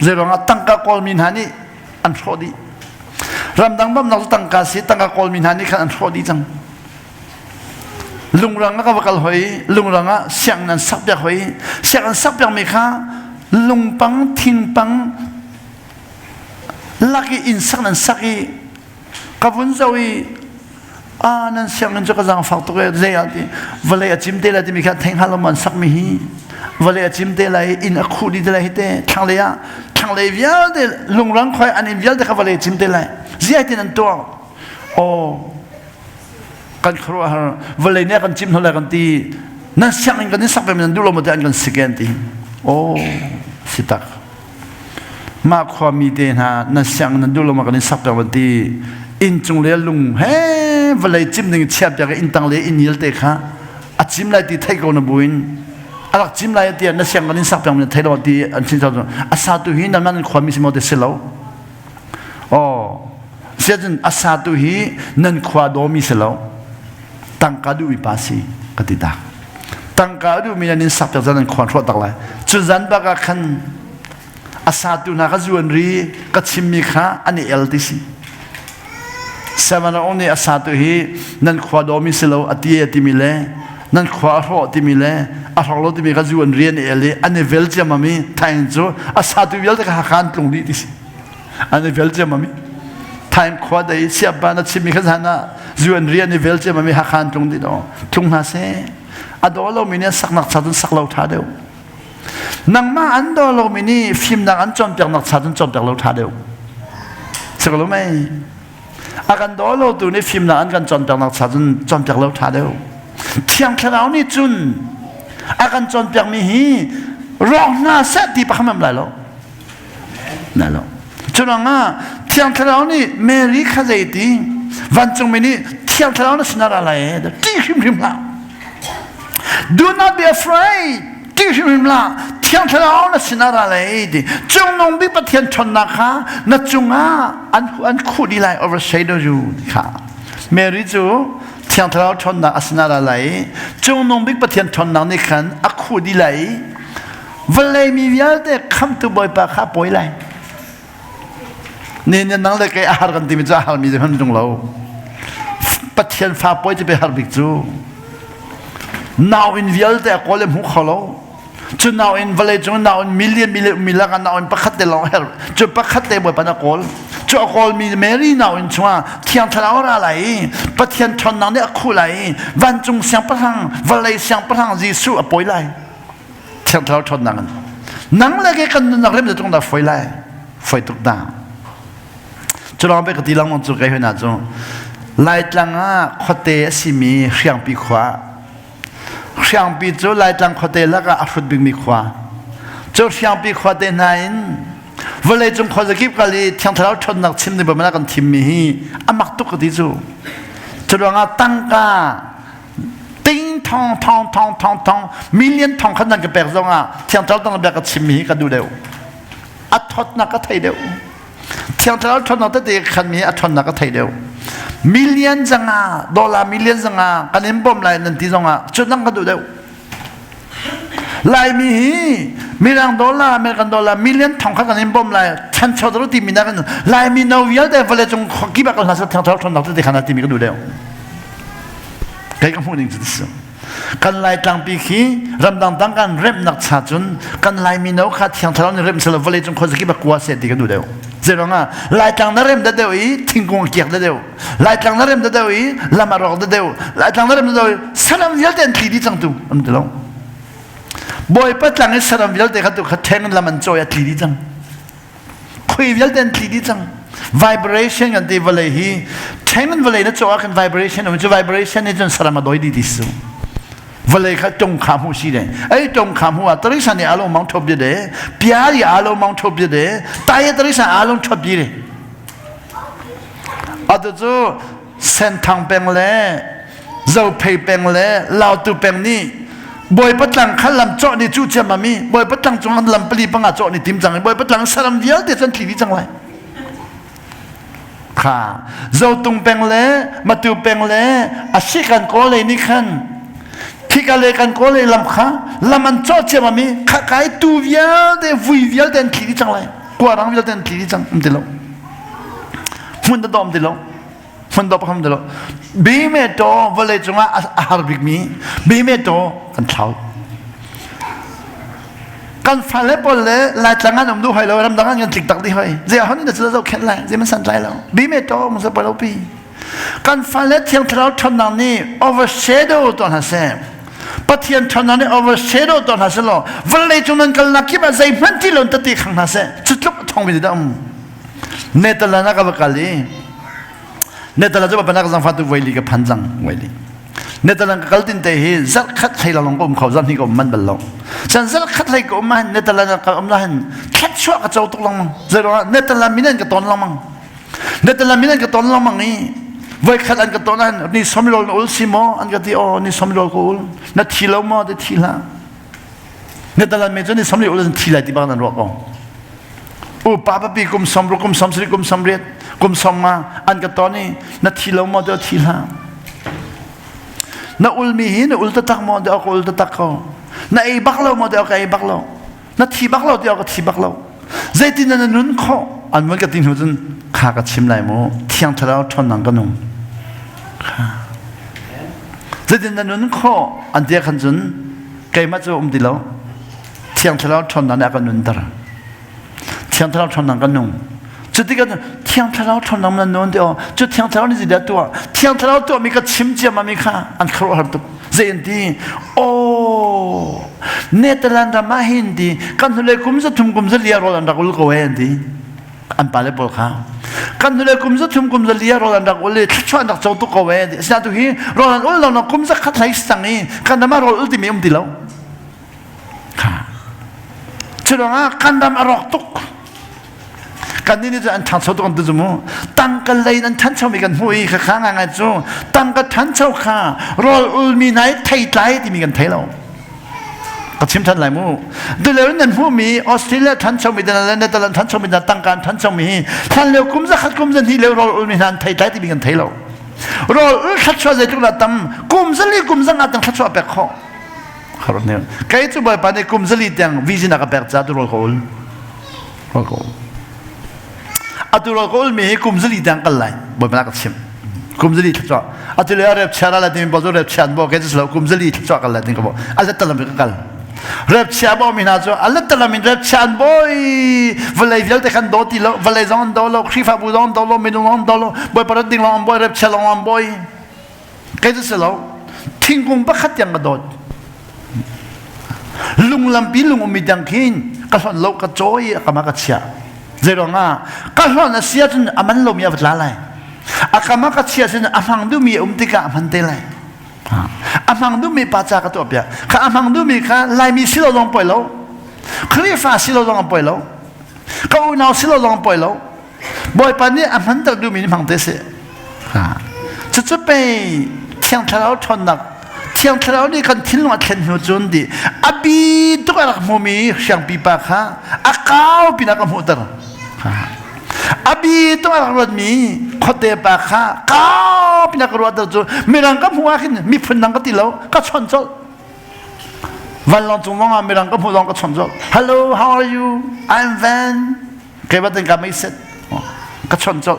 เรื่องอ่ะตั้งกับกอลมินฮานี่อันโชดีรำดังบ่มนักตั้งกาสิตั้งกับกอลมินฮานี่ขันอันโชดีจังลุงรังก็ว่ากันหอยลุงรังอ่ะเสียงนั้นสับแบบหอยเสียงนั้นสับแบบไม่ค่ะลุงปังทิ้งปังลักอีอินสักนั้นสักอีกับวันเสาร์นั่นเสียงนั้นจะกระซังฝักตัวเจียดีวันเลยจิมเดลที่มีแค่แทงฮัลโหลมันสักมีฮีวันเลยจิมเดลอินอัคูดีเดลฮิเตทางเลยวิาเดลุงรังคอยอันนี้วิาเดเขาวันเลยจิมเดลเจียที่นั่นตัวกันครัววันเลยเนี่ยกันจิมเท่าไรกันตีนั่นเสียงกันนี่สักแบบนั้นดูลงมาได้กันสิกันตีสิตักมาความมีเดนะนั่นเสียงนั้นดูลงมากันนี่สักแบบนั้นตีอินจงเลี้ยลุงเฮ้วันเลยจิมหนึ่งเชียบจากอินตังเลยอินยิลเตค่ะอาจิมเลยตีไทยกันนะบุญอาลักจิมเลยตีนั่นเสียงกันนี่สักแบบนั้นไทยเราตีอันที่เราอาซาตุฮีนั่นความมีสมองเดชเราเสียจนอาซาตุฮีนั่นความโดมีเสเราตั้งการดูวิปัสสีกติดาตั้งการดูมีนั่นสักแบบนั้นความรู้ตักเลยจุดนั้นบักขันอาซาตุนักจวนรีกัชิมิค่ะอันนี้เอลติซีเสมันองนี้อาซาตุฮีนั่นความโดมีเสเราอติเอติมิเลนั่นความรู้ติมิเลอารักโลติมิกัจวนรีอันนี้เอลิอันนี้เวลเจมามีทายจูอาซาตุเวลแต่ก็หักตรงนี้ติซีอันนี้เวลเจมามีทายความได้เสียบานชิมิกัจนาจวนเรียนในเวลเจมันมีหักตรงนี้ดอกตรงนั้นเสียอดอเรามีเนี่ยสักนักชาติสักเราท่าเดียวนังมาอันดอเรามีนี่ฟิล์มนักอันจนเปียกนักชาติจนเปียกเราท่าเดียวสักรู้ไหมอาการดอเราตัวนี้ฟิล์มนักอันกันจนเปียกนักชาติจนเปียกเราท่าเดียวเที่ยงแค่เรานี่จุนอาการจนเปียกมีฮีร้องหน้าเสียดีปะขมันไหลแล้วนั่นแหละจุนอ่ะเที่ยงแค่เรานี่เมริคาใจดีวันจงมีนี่เที่ยงแค่เรานี่สนาอะไรตีหิมละ Do not be afraid ตีหิมละเที่ยงแค่เรานี่สนาอะไรดีจงนงบิปะเทียนชนนะคะนัดจงอันคู่ดีไล overshadow อยู่ค่ะเมริจูเที่ยงแค่เราชนนะสนาอะไรจงนงบิปะเทียนชนนะนี่ขันอักคู่ดีไลวันเลยมีวิญญาณแต่คำตัวบ่อยปากข้าป่วยไรเนี่ยนั่งเลยแกอาหารกันที่มีจะอาหารมีจะพันจงเราปัจเจียนฟ้าป่วยจะไปหาบิกจูนาวอินวิลแต่ก็เลยมุขเขาเรา จุดน่าอินวลจุดน่าอินมิลเลียนมิลลักันน่าอินปักขัดเตลองเฮลจุดปักขัดเตบวยปนักโกลจุดโกลมีเมรี่น่าอินชัวเทียนทะเลาอะไรปะเทียนชนนังเนี่ยคู่ไหลวันจงเสียงประทังวลเสียงประทังยิสุอปอยไหลเทียนทะเลาชนนังนังเลยกันนักเล่มจะตรงนั้นไฟไหลไฟตุกตาจุดเราไปกติลังมันจุดไกลขนาดจุดไล่จังอ่ะขดเตะสิมีเสียงปีขวาเสียงปีจุดไล่จังขดเตะแล้วก็อัฟรุดบิมีขวาจุดเสียงปีขวาเตะไหนวันเลยจงขอจะกิบกันเลยที่ทะเลาะชนนักชิมในบ้านกันทิมมีอามักตุกติจูจุดเราอ่ะตั้งกาติ้งทองมิลเลียนทองขนาดกับแปลกจังอ่ะที่ทะเลาะตั้งแบบกับชิมมีกันดูเดียวอัดทอดนักก็ไทยเดียวที่ทะเลาะชนนักแต่เด็กขันมีอัดทอดนักก็ไทยเดียวมิลเลียนจังอ่ะดอลลาร์มิลเลียนจังอ่ะกันเอ็มบอมไลน์นั่นที่จังอ่ะจุดนั่งก็ดูเดียวลายมีมีรังดอลลาร์อเมริกันดอลลาร์มิลเลียนทองขันเอ็มบอมไลน์ฉันชอบรู้ที่มีนักกันลายมีโนวิลเดอร์เวลาจงกี่บักกันนะสักที่ทะเลาะชนนักแต่เด็กขนาดที่มีก็ดูเดียวใครก็พูดจริงๆกันลายต่างปีขี้รำดังตั้งกันเริ่มนักชาจุนกันลายมีนกขัดที่ทะเลาะเริ่มเสลวเลยจงคนสกิบกัวเสียดีกันดูเดียวเจ้าหน้าลายต่างนั้นเริ่มเดียวอีทิ้งกงเกียร์เดียวลายต่างนั้นเริ่มเดียวอีลามารอกเดียวลายต่างนั้นเริ่มเดียวสนามวิลเดนทีดีจังตูอันเดียวบ่อยปัจจัยสนามวิลเดนขัดตัวขัดแทงลามันโจยทีดีจังคุยวิลเดนทีดีจัง vibration กันที่วันเลยฮีแทงมันวันเลยนั่นโจกัน vibration มันจะ vibration นี่จนสนามมาโดยดีที่สุดวันเลยเขาจงขามูชีเลยไอ้จงขามูอ่ะตริสันนี่อารมณ์มังทบเดย์พิอารีอารมณ์มังทบเดย์ตายตริสันอารมณ์ทบเดย์อันนั้นเส้นทางเป็นเล่เจ้าเพย์เป็นเล่ลาวตูเป็นนี่บ่อยปัจจังขันลำโจนี่จู่เจ้ามามีบ่อยปัจจังจงลำปลีปังอาโจนี่ติมจังบ่อยปัจจังสลัมเดียวเดี๋ยวจนทีดีจังเลยค่ะเจ้าตุงเป็นเล่มาตูเป็นเล่อาชีกันโกเลยนี่ขันที่กันเลยกันก็เลยลำค้าลำมันโจเจมามีข้าไก่ตูเวียเดวุยเวียเดนทีดีจังเลยกว่ารังเวียเดนทีดีจังมันเดียวมันจะดอมเดียวมันดอมคำเดียวบีเมโตวันเลยจงอาหารบิกมีบีเมโตกันเท้ากันฟันเล็บปนเลยลายจังงั้นผมดูให้เรารำดังงั้นยังจิกตักดีให้เจ้าเขานี่จะเราแค่ไหนเจ้ามันสั่นใจเราบีเมโตมันจะไปเราปีกันฟันเล็บเทียงเราทำนองนี้ overshadow ตัวนั้นเสียปะเทียนชนนั้น overshadow ตัวนั้นเสียหรอวันเลยจงนั้นกันนักที่มาใจมันที่หล่นตัดที่ข้างนั้นเสียจุดจบทองไปดีดำเนตลานักบักกาลีเนตลาจะเป็นนักสังฟัตุไวลีกับพันจังไวลีเนตลากัลตินเตหีจักขัดให้เราลงก้มเขาจันที่ก้มมันบัลลงฉันจักขัดให้ก้มมันเนตลานักก้มละหันขัดชั่วกับเจ้าตุกลงมั้งเจ้าเนตลามินันกับตอนลงมั้งเนตลามินันกับตอนลงมั้งนี่ไว้ขัดอันกับตอนนั้นนี่สมิโลนอุลซิโมอันกับที่นี่สมิโลกูอุลนัดทีละมาได้ทีละเนตลามิจนี่สมิโลอุลทีละที่บ้านนั้นรอกอุปาปปีกุมสมรุกุมสมสริกุมสมเร็จกุมสมมาอันกับตอนนี้นัดทีละมาได้ทีละนัดอุลมีหินอุลตะตักมาได้เอาอุลตะตักเขานัดไอ้บักเรามาได้เอาไอ้บักเรานัดทีบักเราได้เอาทีบักเราใจที่นั่นนุ่นเขาอันมันก็ทิ้งหัวจนข้าก็ชิมไหลโมเที่ยงทะเลาะชนนังกันนุ่มใจที่นั่นนุ่นเขาอันเดียกันจนไกลมาจะดีแล้วเที่ยงทะเลาะชนนังกันนุ่นตระเที่ยงทะเลาะชนนังกันนุ่มจุดที่กันเที่ยงทะเลาะชนนังมันนุ่นเดียวจุดเที่ยงทะเลาะนี่สิเดียวตัวเที่ยงทะเลาะตัวมีก็ชิมเจียมามีข้าอันครัวหัดตุเจนดีโอ้เนตลันดามาหินดีกันทุเรกุมจะทุ่มกุมจะเลียโรลันดักอุลโกเวนดีอันปาเลปอลข้ากันทุเรกุมจะทุ่มกุมจะเลียโรลันดักอุลเลยชวนดักเจ้าตุกโกเวนดีสิ่งที่โรลันอุลเราหนักกุมจะขัดไหลสังนี้กันดามาโรอุลติมีดีแล้วค่ะเชื่อว่ากันดามารอกตุกกันนี่จะอันทันเช้าตุกันตัวจมูกตั้งกันเลยนั้นทันเช้ามีกันหุยข้างงานจู่ตั้งกันทันเช้าข้ารออุลมีไหนไทยใจที่มีกันไทยเราก็ชิมทันหลายมู่ดูแล้วนั่นผู้มีออสเตรเลียทันเช้ามีแต่ละเนเธอร์แลนด์ทันเช้ามีแต่ตั้งการทันเช้ามีทันเร็วคุ้มจะขัดคุ้มจะที่เร็วรออุลมีนั้นไทยใจที่มีกันไทยเรารออุลขัดชัวใจจุกละตั้มคุ้มจะลีคุ้มจะงัดตั้งขัดชัวแปะข้อขอบเนี่ยใครจะบอกไปในคุ้มจะลีตั้งวิจินักแปะจัดรออุลอัตุรกุลมีกุมซลีดังกันเลยบ่เป็นนักชิมกุมซลีทัศน์อัตุเลียเรียบชาร์ลาดิมบอลเรียบชาร์บอกแค่จะสละกุมซลีทัศน์กันเลยถึงก็บอกอะไรตลอดไปกัน เรียบเชียบ่มีนาจูอัลลัตละมินเรียบเชียนบ่อยวันเลยเดี๋ยวแต่ขันโดตีแล้ววันเลยจอนโดแล้วคริฟาบูจอนโดแล้วไม่ดูจอนโดแล้วบ่อยประดิ่งลองบ่อยเรียบเชียลองบ่อยแกจะเสร็จแล้วทิ้งกุมปะขัดยังกระโดดลุงลำปีลุงอมิดังขินก็ส่วนโลกกระโจยก็มากระเชียเจรองก็ส่วนเสียจนอามันลมยาวละเลยอากามากระเชียจนอามังดูมีติกะอามันเตเลยอามังดูมีปัจจากระตัวเปียข้าอามังดูมีข้าลายมีสิโลลงไปแล้วคลีฟ้าสิโลลงไปแล้วก็อุณาสิโลลงไปแล้วบ่อยปานนี้อามันจะดูมีมังเตเสจะไปเที่ยงทะเลาะชนนักเที่ยงทะเลาะนี่กันทิ้งลงมาเข็นหัวจนดีอาบีตุกอะไรมุมีเสียงปีปากข้าอาเก้าปีนักมุตระอาบีตุกอะไรรถมีขดเตปากข้าเก้าปีนักรถตระจูมีรังกับหัวขึ้นมีพนังก็ติแล้วก็ชนจดวันลองจุงว่ามีรังกับหัวลองก็ชนจด Hello how are you I'm Van เก็บไว้ตั้งแต่ไม่เสร็จก็ชนจด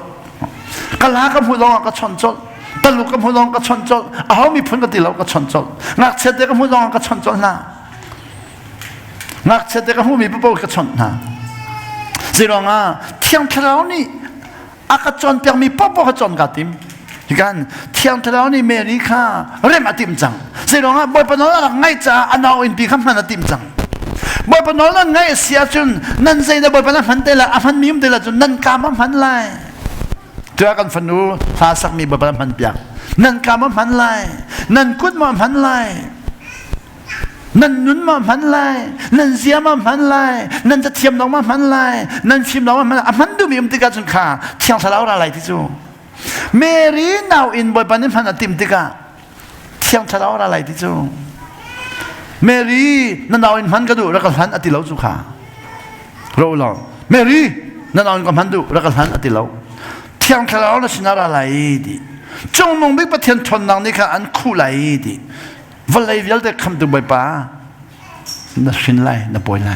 ก็ลากับหัวลองก็ชนจดตลุกกับหัวลองก็ชนจดเอามีพ้นก็ติแล้วก็ชนจดงักเสด็จกับหัวลองก็ชนจดนะงักเสด็จกับหัวมีปุ๊บก็ชนนะสิรองเที่ยงทะเลานี่อากาศจนเปียกมีปุ๊บก็ชนกันติมกันเที่ยงทะเลานี่เมริกาเริ่มติมจังสิรองบ่อยปนอง่ายจ้าอันเอาอินปีคำมันติมจังบ่อยปนอง่ายเสียจนนั่นใจนะบ่อยปนมันเตละมันมีมเตละจนนั่นกามันไล่ตัวกันฟันูภาษามีบทบาทมันเปียกนั่นกามมันไล่นั่นกุดมันไล่นั่นนุนมันไล่นั่นเสียมันไล่นั่นจะเทียมน้องมันไล่นั่นชิมน้องมันดูมีติกาจนขาเที่ยงสลาวอะไรที่จูเมรีนาวอินบอยปนิมันติมติกาเที่ยงสลาวอะไรที่จูเมรีนั่นนาวอินมันก็ดูรักหันอติเลวจูขาเราลองเมรีนั่นนาวอินก็มันดูรักหันอติเลวเที่ยงทะเลาะสินาอะไรดีจงมองไม่ประเทศทนนังนี่ค่ะอันคู่ไรดีวันไรเวลเด็กคำตัวใบป้าน่าสินไรน่าป่วยไร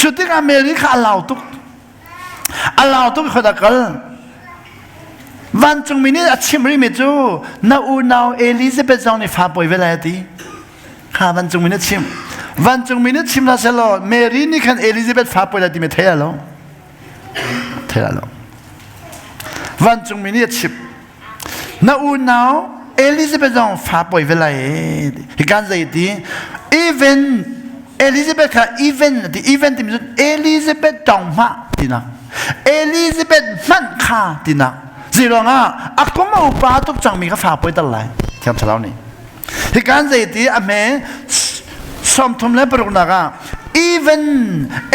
จุดที่อเมริกาลาวตุกขดกันวันจงมีนี่อาชิมริมิจูน่าอูน่าเอลิซาเบธจงนี่ฟ้าป่วยเวลาดีข้าวันจงมีนี่ชิมน่าเสลอเมรินี่คันเอลิซาเบธฟ้าป่วยแล้วดีไม่เท่าแล้ววันจงมีเนี่ยชิบน่าอูน่าเอลิซาเบธจงฟ้าป่วยเวลาเหตุการณ์ใจดี even เอลิซาเบธค่ะ even ที่มีเอลิซาเบธจงมาดีนะเอลิซาเบธมันค่ะดีนะสิรองอักก็มาอุปาตุกจังมีข้าฟ้าป่วยตลอดเทียมเช้านี้เหตุการณ์ใจดีอเมสมทุมเล่ปรุกนักeven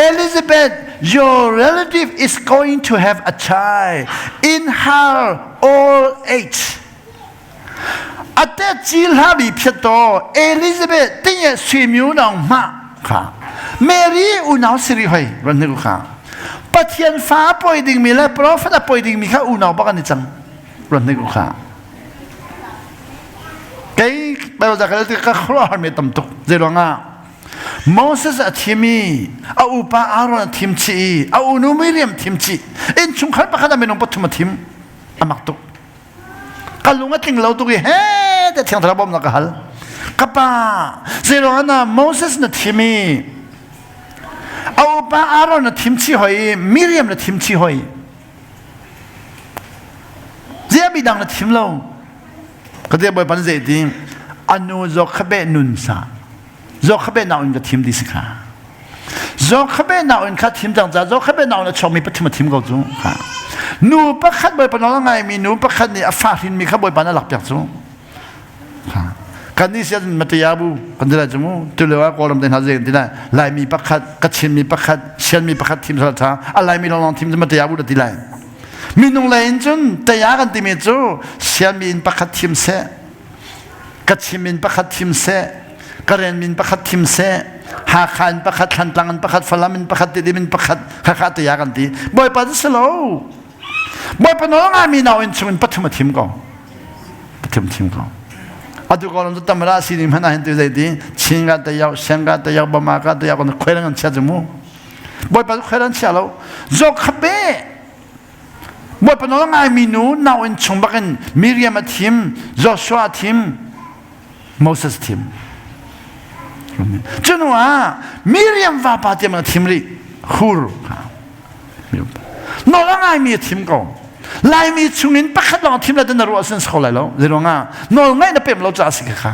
Elizabeth your relative is going to have a child in her old age อาเตจิลฮาบีเพียโตเอลิซาเบธที่ยังสวยมิวน้องมาค่ะเมรีอุณาวสิริหอยรันนึกค่ะปะเทียนฟ้าป่วยดิ่งมีและโปรฟตป่วยดิ่งมีค่ะอุณาวบ้านนี่จังรันนึกค่ะเก๋ไปว่าจะกันที่ก็ครอดไม่ต่ำตุกเจริญโมเสสทีมีเอาอุปาอารอนทีมชีเอาอุนุมิเรียมทีมชีอินชุงขันปะขันไม่น้องปัทุมทีมอามักตุกกันลุงก็ติงเราตุกเฮ้แต่เที่ยงทะเลาะนักฮัลกับป้าเจริญโมเสสนทีมีเอาอุปาอารอนทีมชีหอยมิเรียมนทีมชีหอยเจ้าบิดังนทีมเราก็เดี๋ยวไปปันเจดีอนุโจขเบนุนซาโจขเบนาอินกับทีมดิสิค่ะโจขเบนาอินกับทีมจังจ้าโจขเบนาอินชอบมีปฏิมาทีมเขาจูค่ะนูปะขัดบ่อยปนอะไรมีนูปะขัดนี่ฟ้าหินมีข้าบ่อยปนหลักเปียกจูค่ะกันนี่เสียมันตียาบูกันที่ไหนจูมูตัวเลวะกอลมเดินหาเจนที่ไหนลายมีปะขัดกัดชินมีปะขัดเชียนมีปะขัดทีมสลัดช้าอะไรมีลองทีมจะมาตียาบูที่ไหนมีนุ่งเลยจุนตียากันที่มีจูเชียนมีปะขัดทีมเสกัดชินมีปะขัดทีมเสกระเรนมินประคัดทิมเสหาขันประคัดขันตังประคัดฟลามินประคัดติดิมินประคัดข้าข้าตัวยากันทีบ่อยปัดสโลบ่อยปนองามีนาอินชุนปัทมทิมก่อนปัทมทิมก่อนอัตุกอลตุตมราสีนิมหนาเห็นตัวใจดีชิงกาตัวยาวเชียงกาตัวยาวบามากาตัวยาวคนเคยรังเชียจมูบ่อยปัดเคยรังเชียแล้วโจขเบบ่อยปนองามีนูนาอินชุนบักันมิเรียมทิมโจชัวทิมโมเสสทิม จุนว่ามิเรียมว่าปาเตียมันทิมรีฮูรุนอละไงมีทิมก่อนลายมีชุนินปักขัดลองทิมแล้วเดินรัวเส้นสกอลเลยแล้วเรื่องนอละไงนับเป็นเราจะสิค่ะ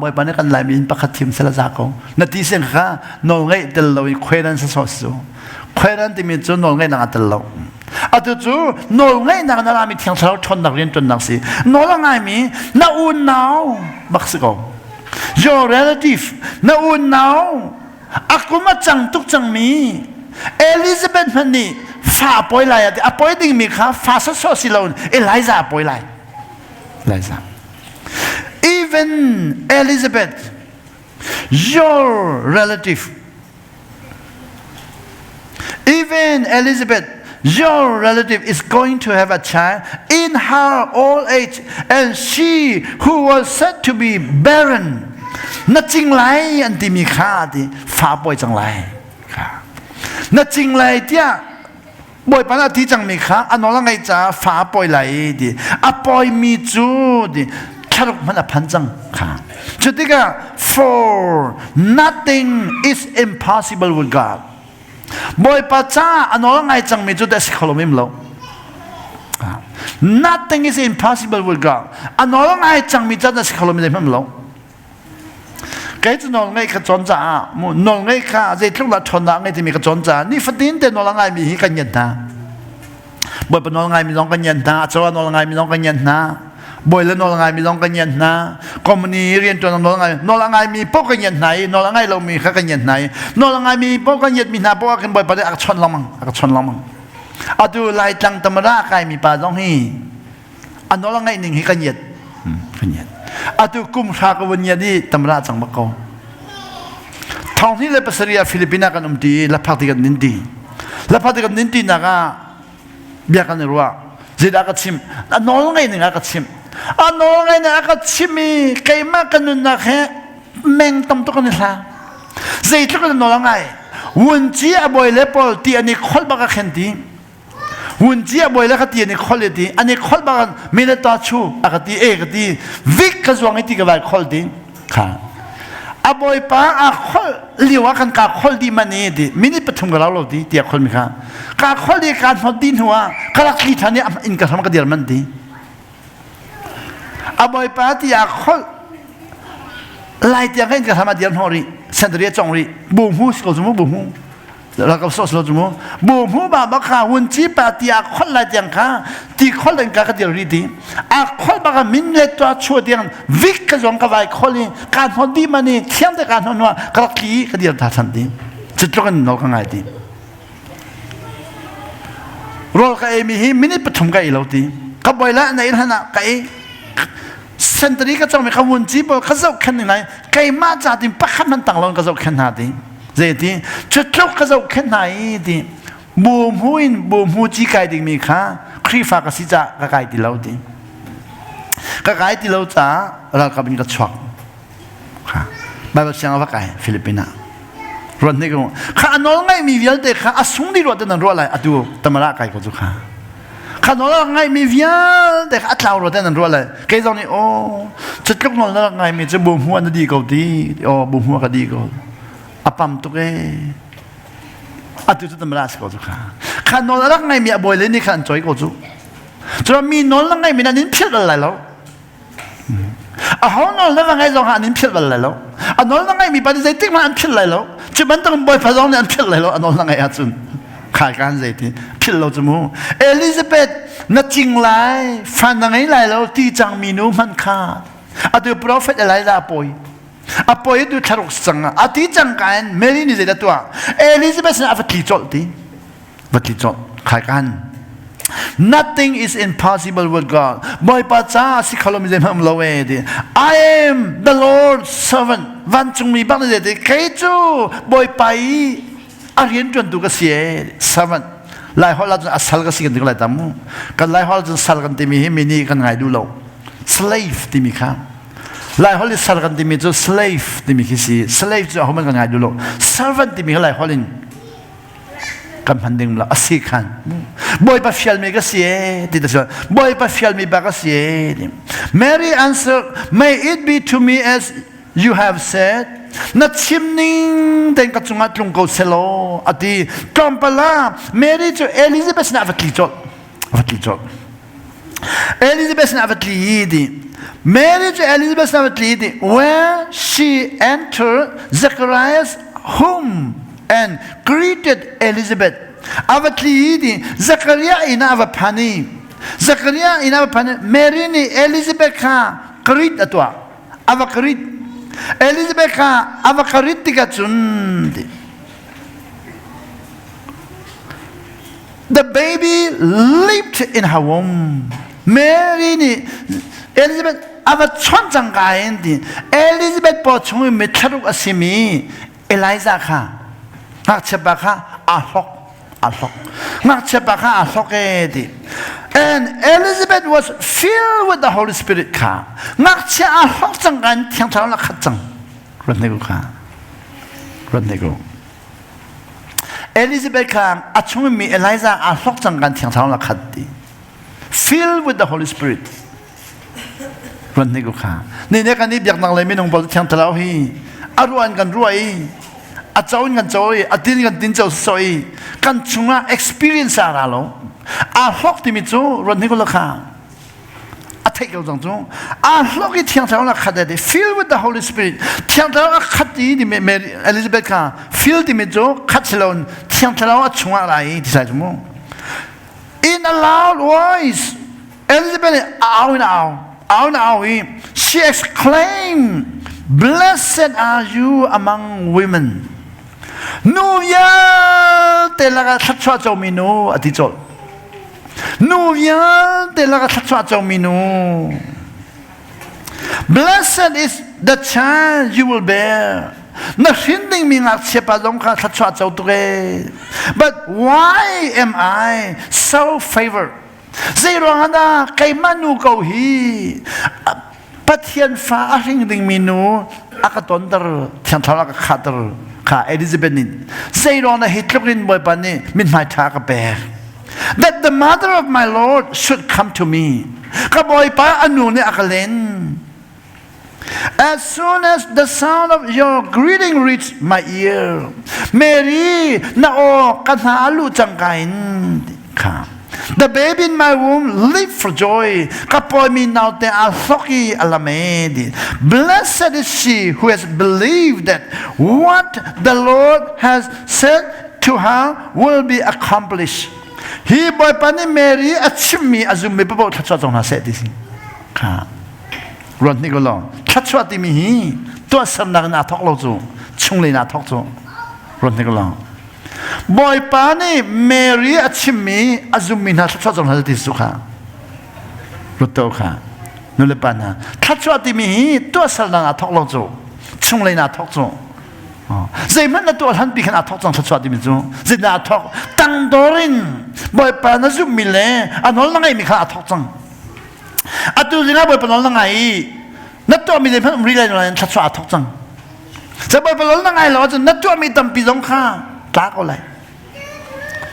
บ่อยปานนี้กันลายมีปักขัดทิมเสลจากองนาทีเสียงค่ะนอละไงเดินเราเควรันสสสูเควรันที่มีจุนนอละไงนักเดินเราตัวจูนอละไงนักนารามีเทียงเท้าชนนักเรียนจนนักสินอละไงมีนาอุ่นหนาวบักสกอyour relative นาอุ่นหนาวอากุมาจังตุกจังมีเอลิซาเบธมันนี่ฟ้าปอยไล่อะปอยดิ่งมีค่ะฟ้าสดสิลอนเอลิซาปอยไล่ไล่ซา even Elizabeth your relative even Elizabeth your relative is going to have a child in her old age and she who was said to be barren นั่นจริงไรอันที่มีค่าที่ฟ้าปอยจังไรค่ะนั่นจริงไรเดียบ่อยปานที่จังมีค่าอันนั้นไงจ้าฟ้าปอยไรดิอ่ะปอยมีจูดิแค่รกมันพันจังค่ะจุดที่ก็ for nothing is impossible with God บ่อยป้าจ้าอันนั้นไงจังมีจุดเดสิคโลมิมโล nothing is impossible with God อันนั้นไงจังมีจุดเดสิคโลมิมโลแกจะนอนไงกับจนจ่านอนไงค่ะจะทุกหลักชนละไงที่มีกับจนจ่านี่ฝันดินแต่นอนไงมีหิกันยันนะบ่อยปนอนไงมีน้องกันยันนะจวนนอนไงมีน้องกันยันนะบ่อยแล้วนอนไงมีน้องกันยันนะคอมนี่เรียนจนนอนไงมีพวกกันยันไหนนอนไงเรามีข้ากันยันไหนนอนไงมีพวกกันยันมีนาพวกกันบ่อยปนอักชนละมังดูลายจังตมราใครมีป่าต้องให้อันนอนไงหนึ่งหิกันยันกันยันดูกุมชากวันยาดีตำราจังบักเอาทองที่เลปสเรียฟิลิปปินากันดีและพักที่กันนินดีและพักที่กันนินดีนักเบียกันรัวจิตอากาศชิมน้องไงหนึ่งอากาศชิมน้องไงหนึ่งอากาศชิมีใครมากันนึงนักแค่แมงตำตุกันนี่ละจิตกันน้องไงวันจีอาบอยเลปอลที่อันนี้คนบักเข็นดีวันที่บ่อยแล้วก็ตีนี่ขอเลยดีอันนี้ขอบ้านไม่ได้ต่อชูอ่ะก็ตีก็ตีวิกก็สว่างไอ้ที่ก็ไปขอดีค่ะบ่อยป้าขอเลี้ยวกันการขอดีมันนี่ดีมินิปฐุมกับเราเราดีเดี๋ยวคนมีค่ะการขอดีการพอดีหัวการลักขี้ท่านนี่อินกับทำกันเดียวมันดีบ่อยป้าที่ขอไล่เดียวกันกับทำกันเดียวหัวรีเซนเตอร์จงรีบูมฮูสก็สมมติบูมฮูแล้วก็สดๆจมูกบูมหูบาบักข้าวันจีปาที่คนละอย่างข้าที่คนละอย่างก็เดียวรีดีคนบักมินเลตัวชัวเดียงวิกก็จงกับไอ้คนนี้การพอดีมันนี่เที่ยงแต่การหัวก็ขี้ก็เดียวทันทีจะตรงกันนอกกันไงดีรอกับเอมี่มินิปฐุมกับอีเราดีก็บ่อยละในฐานะกับเซนตรีก็จงมีขวันจีบอกเขาจะขันยังไงกับมาจากที่ปักขันมันต่างลงก็จะขันหาดีเจดีชุดทุกข์ก็จะแค่ไหนดีบูมหูจีไก่ดีมีค่ะครีฟ้าก็สิจะก็ไก่ดีเราดีก็ไก่ดีเราจ้าเราก็เป็นกระชอกค่ะบางเสียงว่าไก่ฟิลิปปินส์รถนี่ก็ข้าน้องไงมีเวียนเด็กข้าสุ่มดีรถเดินรถอะไรดูตำราไก่ก็จุค่ะข้าน้องไงมีเวียนเด็กข้าเท่ารถเดินรถอะไรแกตอนนี้โอ้ชุดทุกข์น้องไงมีจะบูมหัวนั่นดีก็ดีโอ้บูมหัวก็ดีก็ปั๊มตุกดูจะทำอะไรสักอย่างข้านอนแล้วไงมีบ่อยเลยนี่ข้าจอยก็จุจะมีนอนแล้วไงมีนั่นพิษอะไรแล้วเขานอนแล้วไงจะหานั่นพิษอะไรแล้วนอนแล้วไงมีปฏิเสธที่มันพิษอะไรแล้วจะมันต้องบ่อยพะร้องเนี่ยพิษอะไรแล้วนอนแล้วไงจุนขายการเสพติดพิษเราจมูกเอลิซาเบธนั่นจริงไรฟันยังไงไรแล้วที่จังมีนูมันขาดดูโปรเฟตอะไรล่ะป่วยป่วยดูทารกสังอาทิตย์จังกันเมลี่นี่จะตัวเอลิซาเบธน่ะวัดที่จดดีวัดที่จดขายกัน nothing is impossible with God บ่อยปัจจัยสิขลุ่มจะมั่มละเวดี I am the Lord's servant วันจงมีบ้างเลยดีใครจูบ่อยไปอาเรียนจนดูก็เสีย servant หลายคนเราจะสัลกันสิ่งที่เราทำกันหลายคนเราจะสัลกันที่มีให้มีนี่กันไงดูเรา slave ที่มีครับหลายคนที่สัลกันที่มีจะ slave ที่มีกี่สิ slave จะเอามันกันไงดูเรา servant ที่มีหลายคนนี่กำพันดึงเราอาศัยกันบ่อยไปฟิลมีก็เสียที่จะบ่อยไปฟิลมีบ้าก็เสีย Mary answered May it be to me as you have said, na chimning den ka chunga tlung ko selo ati kampala Mary to Elizabeth na avatli chol Elizabeth na avatli di Mary to Elizabeth na avatli di when she entered Zechariah's home and greeted Elizabeth avatli di Zechariah ina avapani Mary ni Elizabeth ka greet atwa avakrit Elizabeth ka avakarit tiga chundi. The baby leaped in her womb. Mary ni Elizabeth avachon jangkain di. Elizabeth po chungi mitharuk asimi Eliza ka. Ngakcheba ka alok. Ngakcheba ka alok edi. And Elizabeth was filled with the Holy Spirit ka. Ngakche alok jangkan tiang tarong la khatjang. Rodnego ka. Elizabeth ka achung mi Eliza alok jangkan tiang tarong la khatti. Filled with the Holy Spirit. Rodnego ka. Ni ne kan ni biak nang le mi nong bol tiang tarong hi. Aruan kan ruai. Achawin kan choi, atin kan tin chau soi. Kan chunga experience ara lo. Alok ti mi chu rodnego la ka. Take out on look at Tiang filled with the Holy Spirit. Tiang Khati, Elizabeth ka, filled the middle, Katsalon, Tiang Chungarai, decides more. In a loud voice, Elizabeth, she exclaimed, "Blessed are you among women." No, ya, Telaga Tatwa Jomino, at its all. Blessed is the child you will bear. But why am I so favored? That the mother of my Lord should come to me. As soon as the sound of your greeting reached my ear, Mary, the baby in my womb leaped for joy. Blessed is she who has believed that what the Lord has said to her will be accomplished. He boy pani Mary achimi azumi babo thachwa jong na se this ka ron ni go lo thachwa ti mi hi to sam na na thok lo chu chung le na thok chu ron ni go lo boy pani Mary achimi azumi na thachwa jong na this ka ro to ka no le pana thachwa ti mi hi to sam na thok lo chu chung le na thok chu Zay man na to alhan bikin atok jang thachwa di mi chu zay na atok tang dorin boy pa na zum mile anol na ngai mi kha atok jang atu zinga boy pa nol na ngai na to mi le phan ri lai na thachwa atok jang zay boy pa nol na ngai lo na to mi tam pi jong kha ta ko lai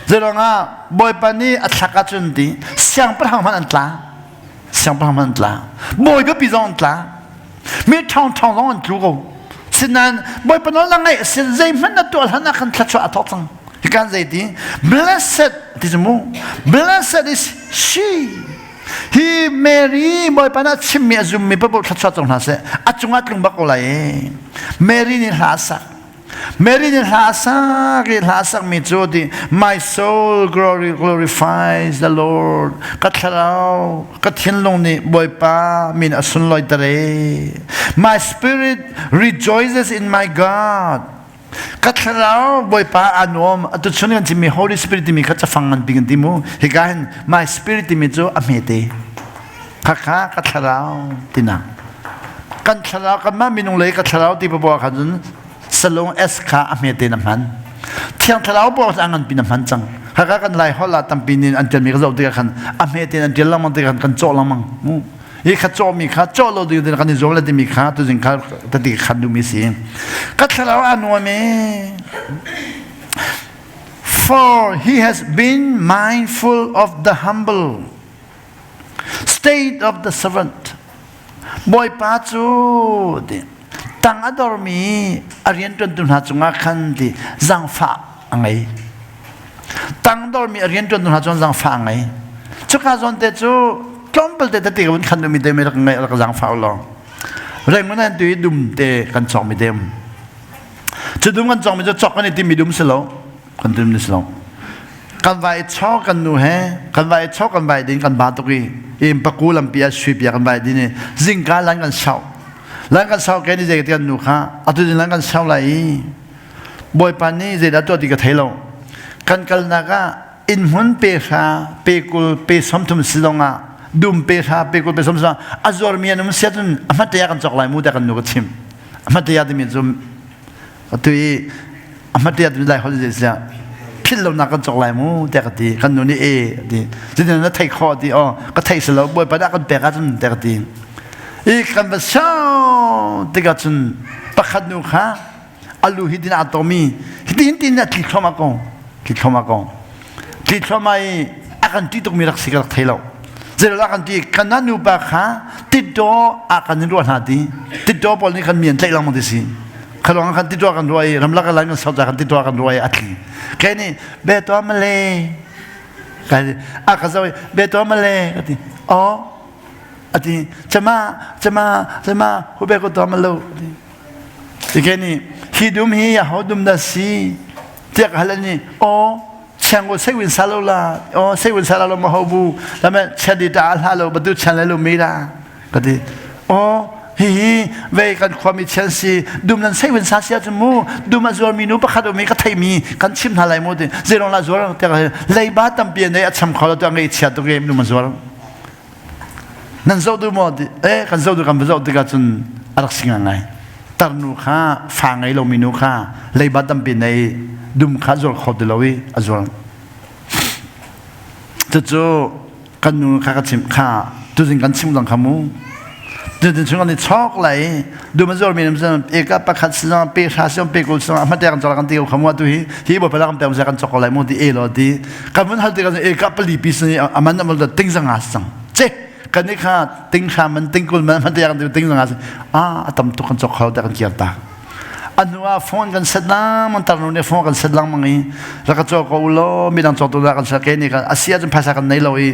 zay lo nga boy pa ni athaka chun di siang pa hang man an tla boy pa pi jong tla mi thong long an tlu go Sinan, boy panolangai, zay man na tual hanakan thachwa atotang. He can say, blessed is she. He Mary, boy panachimi azumi pabo thachwa tong hase. Achungat lung bakolay. Mary ni hasak. Mitodi. My soul glorifies the Lord. Katlaraw, kathinlong ni boy pa min asunloy tare. My spirit rejoices in my God. Katlaraw boy pa anom atuchunian ti mi Holy Spirit mi katsafangan bigin ti mo. Higahin my spirit mi jo amete. Kaka katlaraw tina. Katlaraw kama minulay katlaraw ti pabo kadun. Salong eska amete naman. Tiang talaw po angan pinaman chang. Hakakan lai hola tampinin antel mi kazaw tiga kan amete antel lamang tiga kan chol lamang. Ika chol mi ka cholo tiga tiga kan izol ti mi ka tu jing ka tadi kan du mi si. Katalaw anu ame. For he has been mindful of the humble state of the servant. Boy pachu di. ตังอดอร์มีอริยนจนตุนหาจงอาคันที่จังฟ้าไงตังดอร์มีอริยนจนตุนหาจงจังฟ้าไงชุกอาจนเตจูกลมเปิลเตตติกันขันดูมีเดมรักไงรักจังฟ้าหรอเรื่องมันนั่นดูดุมเตกันจองมีเดมจะดุมกันจองมีจะจอกกันในที่มีดุมสโลกันดุมนิสโลกันไว้ชอบกันนูเฮกันไว้ชอบกันไว้ดินกันบาตุกีอิมปะกูลัมปียสวีปยากันไว้ดินจิงการลังกันเช่าลังกันเช่าแค่นี้จะกันนูค่ะอัตุดินลังกันเช่าไรบ่อยปานนี้จะได้ตัวที่กระเทโลกันกัลนักอินหุนเปชาเปกุลเปสมทุมสิลงอ่ะดุมเปชาเปกุลเปสมสิลงอัจฉริยะนุ่มเสียจนอมัตยากันจอกลายมูดกันนูกทิมอมัตยาที่มีจุมตัวอีอมัตยาที่มีได้เขาจะเสียพิลเรานักกันจอกลายมูแต่กตีกันนูนี่ดีจริงๆนั้นไทยคอดีก็ไทยสลบบ่อยปานนั้นกันแปลกันจนแต่กตีอีกันภาษาที่กันจนปักขัดนูค่ะอลูฮิดินอะตอมีฮิดินเนี่ยคิดเข้ามากงคิดเข้ามาอาการที่ต้องมีรักษากับเทลล์เจริญอาการที่กันนั้นนูปะค่ะติดตัวอาการนี้รู้หน้าที่ติดตัวพอนี้กันมีอันใจลังมันดีสิขลองอาการติดตัวกันด้วยรำลักอะไรกันสาวจากกันติดตัวกันด้วยอัดลีแค่นี้เบตัวมาเลยกันอาการจะเบตัวมาเลยกันที่อันที่จะมาหัวเบก็ตัวมาเลยที่แค่นี้ฮิดุมฮิยาหัวดุมดัสีเจ้าฮัลนี่เชียงก็เซวินซาโลลาเซวินซาโลมาฮบูแล้วแม่เชดิตาอัลฮาโลบัดดูชันเลโลมีลาก็ดีฮิเวกันความมีเชนซีดุมนั้นเซวินซาเซียจมูดุมอาจวมีนูปะขัดมีก็ไทยมีกันชิมทาไลโมดิเจรอนลาจวรแต่ก็เลยบ้าตั้มเปลี่ยนในอัจฉริยะตัวเงี้ยเชียตัวเกมดุมอาจวรนั่นโจดูโมดิกันโจดูกันโจดูกันจนอะไรสิ่งไงตานูข้าฟังไงเรามีนูข้าเลยบ้าตั้มเปลี่ยนในดุมข้าจวรขดเลยอาจวรจู่ๆกันนูข้าก็ชิมข้าจู่ๆกันชิมหลังขามูจู่ๆช่วงนี้ช็อกเลยดูมันจวรมีน้ำส้มเอกปักขัดสิ่งเปย์ชาสิ่งเปย์กุศลมาเดียกันจอกันตีกับขามูตัวที่บอกไปแล้วกันแต่มันจะกันช็อกเลยมันที่โลดีกันมันหัดตีกันเอกปลีปีศนี่มันนั่นมันจะติ้งสังหารสังเจ๊กันนี่ข้าติ้งชามันติ้งกุลมันเดียกันติ้งสังหารสังตั้มตุกันช็อกเขาแต่กันเกียรติอันนู้นฟอนกันเสร็จแล้วมันตอนนู้นฟอนกันเสร็จแล้วมั้งอีแล้วก็จอกอุโลมีดังจอกตัวกันสักแค่นี้กันอาเซียนภาษากันในเราอี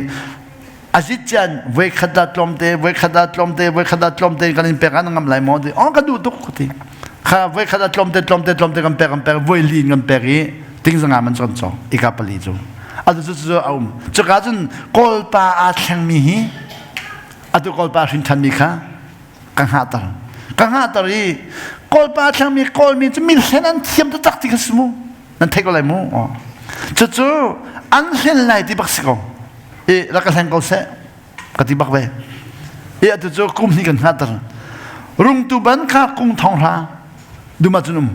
อาจิจันเวกขดัดลมเตกันอินเปกันงำไหลหมดกันดูทุกทีข้าเวกขดัดลมเตกันเปกันเวลีนกันเปกีติ้งสังหารมันจนจอกอีกาปลีจูอันนี้จู่ๆเอาจุกาจุนกอลปาอาเชงมีฮีอันนี้กอลปาชินทันมีค่ะกังหาตารีกอลปาช่างมีกอลมีจะมีเส้นอันเทียมตัวตักที่กสมูนั่นเทกอะไรมูจู่ๆอันเส้นไหลที่บักสิโกรักเส้นกอลเสกที่บักเวจู่ๆกุมนี่กันหาตารุ่งตุบันข้ากุมทองราดูมาจุนุม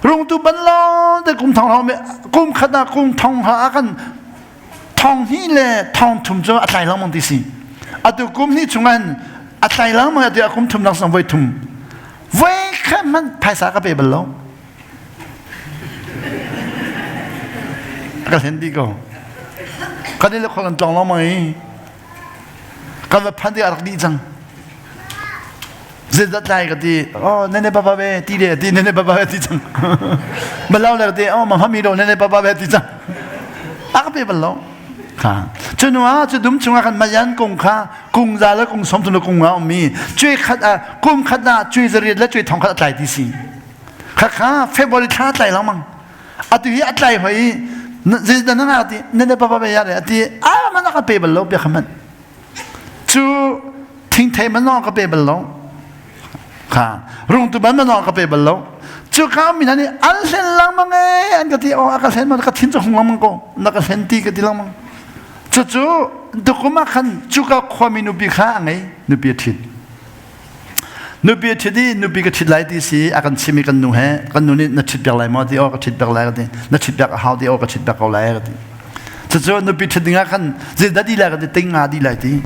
รุ่งตุบันล้อแต่กุมทองรากุมขนากุมทองรากันทองนี่แหละทองทุ่มจะอะไรแล้วมันที่สิตัวกุมนี่จุงันอะไรแล้วมันเดี๋ยวกุมทุ่มนักสังเวยทุ่มเว้ยแค่มันภาษาก็เป็นบลล์ก็เห็นดีก็นี่เราคนกันจองแล้วมั้ยก็แบบพันธุ์อะไรดีจังเจ็ดใจก็ดีเนเน่ป้าเวทีเดียเนเน่ป้าเวทีจังบลล์เลยดีมาพามีโดเนเน่ป้าเวทีจังก็เป็นบลล์ค่ะจนว่าจะดุมชงกันมายันกงค่ะกงซาและกงสมทุนกงว่ามีช่วยขัดกุมขัดน่ะช่วยจะเรียนและช่วยท่องขัดอะไรที่สิค่ะเฟบริท่าใจแล้วมั้งตุยอะไรหอยจิตนั่นอะไรนั่นเนี่ยป้าไปยาเลยมันน่าก็เป็นบลล์เบียร์มันจู่ทิ้งเทมันน่าก็เป็นบลล์ค่ะรุ่งตุบันมันน่าก็เป็นบลล์จู่ข้ามีนั่นนี่อันเซนลังมั้งอันก็ที่อันเซนมันก็ทิ้งจงลังมั้งก็นักเซนตีก็ที่ลังมั้งจู่ๆดูกุมาขันจู่ก็ความมีนุบิข้าไงนุบิทิดดีนุบิก็ทิดไหลที่สิอาการชิมิกันนูเฮกันนูนี่นัดทิดแบบไหลมาที่ก็ทิดแบบไหลกันที่นัดทิดแบบหาวที่ก็ทิดแบบเขาไหลกันที่จู่ๆนุบิทิดงาขันจะได้ดีไหลกันที่ติงงาดีไหลที่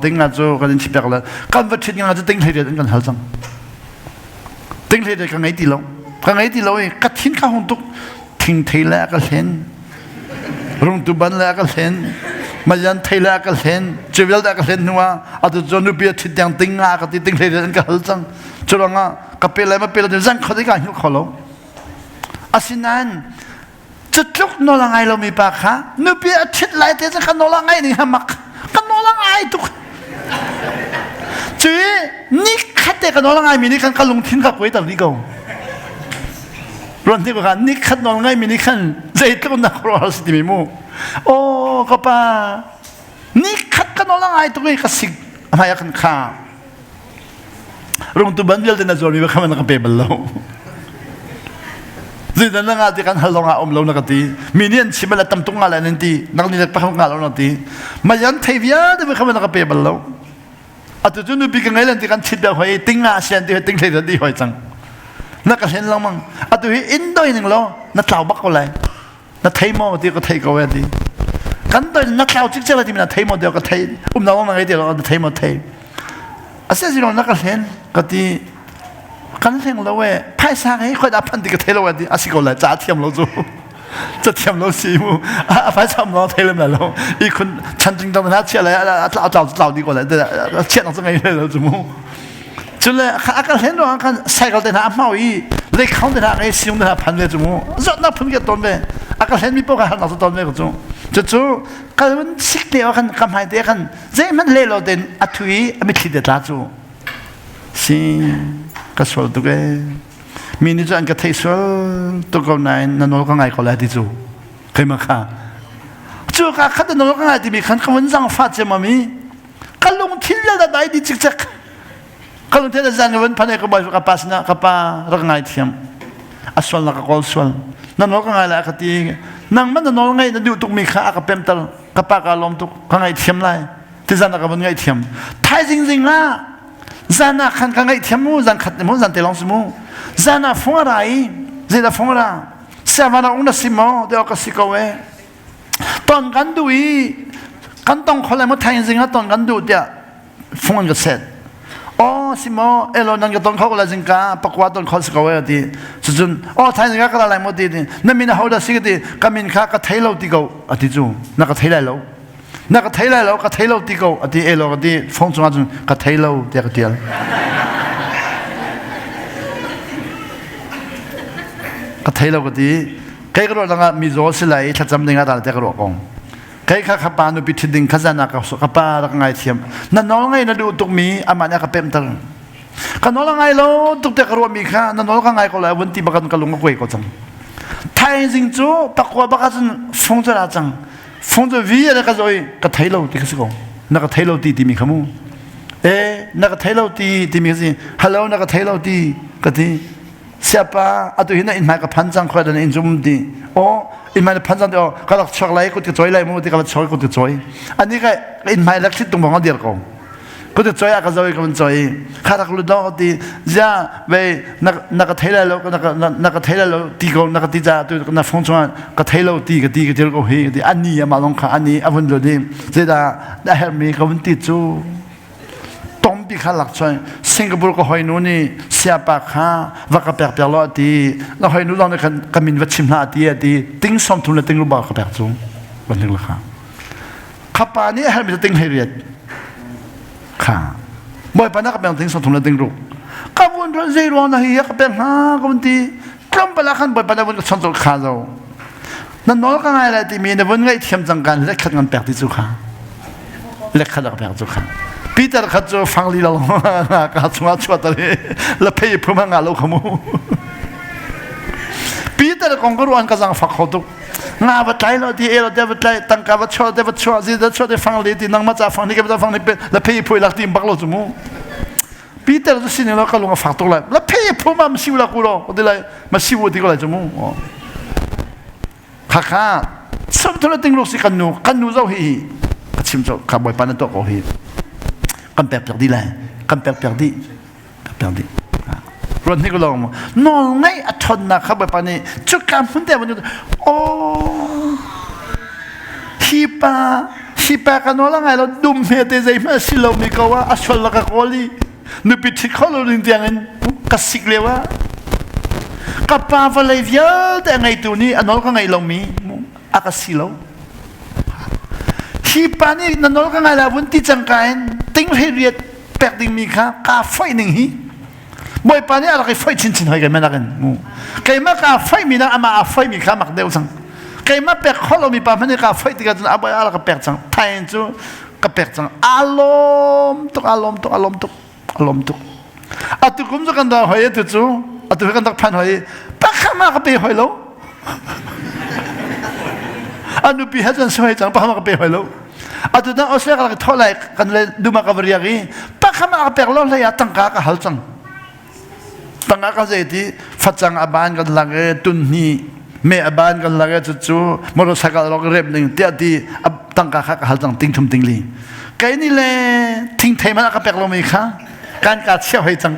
ติงงาจู่กันทิดแบบไหลกันว่าทิดงาจะติงเหตุกันหัลซังติงเหตุกันไงที่เราก็ทิ้งข้าวหงตุกทิ้งเทแล้วก็เห็นรุ่งตุบันแล้วก็เห็น มายันไทยละกันเห็นเจวิลละกันเห็นนัวอาตุจนุเบียทิดยังติงงากติติงเลยกันกันจังจุลงะกับเปลายมาเปลายจังเขาได้กันหิวขอลงอาศินันจุดลุกนอลังไงเรามีปากคะนุเบียทิดไหลเตจังกันนอลังไงนี่ฮะมักกันนอลังไงทุกจีนี่ขัดเตกันนอลังไงมีนี่กันลงทิ้งกับไว้ตอนนี้ก็รอนที่ว่านี่ขัดนอลังไงมีนี่กันใจตุ้นนักรอสิที่มีมูโอ้ก็ป่านี่ขัดกันนอลังไงตัวนี้ก็สิอะไรกันข้ารุ่งตุบันเดียวแต่น่าจะมีว่าเขามันก็เป็นบอลลูนสิ่งนั้นงานที่กันฮัลโหลงาอมโลนักตีมีเนี่ยชิมอะไรตั้มตุ้งอะไรนั่นตีนักนี่เด็กไปเขางานเรานั่นตีมายันเทียแต่ว่าเขามันก็เป็นบอลลูนอาตุจุนบีกันไงนั่นที่กันชิดเดียวให้ติ้งอาเซียนที่ให้ติ้งเลยดีหอยจังนักเห็นเรามั้งอาตุอินโดยหนึ่งเรานักเล่าบักอะไรนักไทยมอที่ก็ไทยก็เวทีกันโดยนักเล่าจิ๊กเจ้าที่มันไทยมอเดียวก็ไทยเราว่ามันไงเดียวเราไทยมอไทยอาเซียนสิเรานักเห็นก็ที่กันเรื่องเราเว้ยภายสร้างให้ค่อยดับพันธุ์ก็เทเราเว้ยอาศิกอะไรจ่าเทียมเราจูจะเทียมเราสิมูภายสร้างเราเทเราไม่เราอีกคนฉันจริงตอนนั้นเชื่ออะไรเอาดีกว่าเลยแต่เชื่อเราจะไงเลยเราจูมูจุดเลยอาการเห็นว่าการใส่กันแต่หน้าเมาอีเล็กเขาแต่หน้าไอ้ซิ่งแต่หน้าพันเลยจูมูจดนับพันก็ต้นเลยอาการเห็นมีพวกเขาหน้าต้นเลยก็จูจู่การมันสิกเดียวกันกำหายเดียวกันเจ้มันเล่เราเด่นอัตุยไม่คิดเด็ดละจูสิGosple tu ke, mini tu angkat Gosple tu kau naik, nanol kau ngai kau lah di tu, kemaka. Tu kau kata nanol kau ngai di mikan kau menjang fat je mami, kalau tidak ada dai di cik-cik, kalau tidak ada jangan pandai kau bawa kapas na kapa rengai tiam, aswal nak kau aswal, nanol kau ngai lah kati, nang mana nanol ngai nanti untuk mika akap pental, kapa kalom tu kau ngai tiam lah, tidak nak kau ngai tiam, thai jing lah. Zana kan kangai tiamu zan khatmu zan telong simu zana fongai zeda fongra savana una simo de okasikowe ton gandui kantong khole mo thain jinga ton gandu dia fonga set o simo elo nang ton khola jinga pakwa ton khosikowe di sujun o thain jinga kala lai mo di namina hoda sigdi kamin kha ka thailo ti go ati chu na ka thailai loนักเทยแล้วก็เทยแล้วตีกูอดีเอโลก็ดีฟงจงอาจุนก็เทยแล้วเดียกเดียลก็เทยแล้วก็ดีใครก็รู้ตั้งแต่มีโจสิไลถ้าจำได้ก็ตามเด็กรู้กงใครข้าขับปานุปิดดิ่งข้าจะนักขับปาตั้งไงเทียมนั่นน้องไงนั่นดูตุกมีอามันเนี่ยก็เป็นตั้งกันน้องไงแล้วตุกเด็กรู้มีข้านั่นน้องไงก็เลยวันที่บักันก็ลงก็คุยก็จังไทยจริงจู่ปักว่าบักันฟงจะละจังฟงจะวิ่งอะไรก็จะก็ไทยเราที่เขาสิกงนักไทยเราตีมีขมูนักไทยเราตีมีสิฮัลโหลนักไทยเราตีก็ตีเสียป้าอัตุหินอินหมายกับพันจังคอยเดินอินจุมตีโอ้อินหมายพันจังเดียวก็ลักช็อกไลก็จะจอยไลมูที่ก็ลักช็อกก็จะจอยอันนี้ก็อินหมายลักชิดตรงบังเดียวกงก็จะจอยก็จะจอยก็มันจอยข้าทักลุดดอกตีจ้าไปนักไทยเราก็นักไทยเราตีก็นักตีจ้าตัวนักฟงจวนก็ไทยเราตีก็เดียวก็เฮตีอันนี้มาลงข้าอันนี้อันนั้นดีเจด้าได้เห็นมีก็มันติดจู่ต้มปีข้าหลักจอยสิงคโปร์ก็หอยนู้นี่เสียปากข้าว่าก็แปลกๆล้อตีแล้วหอยนู้นเราเนี่ยก็มีวัดชิมลาตีติ้งสมทุนและติ้งรูปบ้าก็แปลกจู่วันนึงละค่ะข้าป่านี่เห็นมีแต่ติ้งเฮียดค่ะบ่อยปานนักเป็นติ้งสมทุนและติ้งรูปก็วันนั้นเจรวนนะเฮียก็เป็นฮะก็มันตีกล้มไปละขันบ่อยปานนักวันก็ชนตัวขาเรานั่นน้องก็ไงอะไรที่มีในวันไงเทียมจังกันเล็กขัดกันแปลกที่สุดค่ะเล็กขัดกันแปลกสุดค่ะปีเตอร์ขัดจะฟังลีลาขัดสมาชวดอะไรแล้วเพย์พูดมางานเราขโมยปีเตอร์กองกรวนก็จังฝักเขาตุกงาบัดไลเราที่เราเดบัดไลตั้งกาบัดชัวซีดัดชัวได้ฟังลีที่นั่งมาจากฟังนี่ก็จะฟังนี่เป็นแล้วเพย์พูดหลักที่บักเราจมูกปีเตอร์จะสิ่งนี้เราก็ลงฝักตุกเลยแล้วเพย์พูดมาชิวละกูรอก็ได้เลยมาชิวที่ก็เลยจมูกข้าสมทุนติ้งลูกสิกันนูเจ้าฮีชิมเจ้าขับบ่อยปานนั้นตัวก็ฮีกันแปลกๆดีเลยกันแปลกๆดีรถนี่ก็ลองมานอนไงอัดทนนะครับแบบนี้จุดการพุ่งแต่วันนี้โอ้ฮิปากันนอนแล้วไงเราดุมเฮเตใจมาสิเรามีก็ว่าอัศวรกโกลีนึกปิดข้อเราเรื่องอย่างนั้นกัสิกเลยวะกับปาฟเลยเยอะแต่ไงตัวนี้อันนั้นก็ไงเรามีอากาศสิเราฮิ ที่ปานี่นั่นน้องก็ไงล่ะวันที่จังการติ้งให้เรียดแปลกดิ่งมีค่ะกาไฟหนึ่งฮีบ่อยปานี่อะไรไฟชินชินให้กันไม่นักกันไก่มากาไฟมีนะอามาไฟมีค่ะมักเดียวจังไก่มาแปลกเขาเรามีปาพันนี่กาไฟที่กันอาบ่อยอะไรก็แปลกจังไทยจูก็แปลกจังอารมณ์ตุกอะตุกุมจะกันดาหอยตุจูอะตุกันดักพันหอยปักข้ามาก็ไปหอยแล้วอันนู้นปีฮัจันสวยจังปักข้ามาก็ไปหอยแล้วอะตุนั้นเอาเสียกันเท่าไรกันเลยดูมากบริยากีปักข้ามาก็ไปแล้วเลยตั้งกากหัลจังตั้งกากจะที่ฟัดจังอบานกันหลังตุนนี่เมื่อบานกันหลังจู่มรสกัดเราก็เรียบหนึ่งเตี้ยที่ตั้งกากหัลจังติ้งทุ่มติ้งลีไก่นี่เลยทิ้งไทยมันก็ไปแล้วมั้ยคะการกัดเชี่ยวให้จัง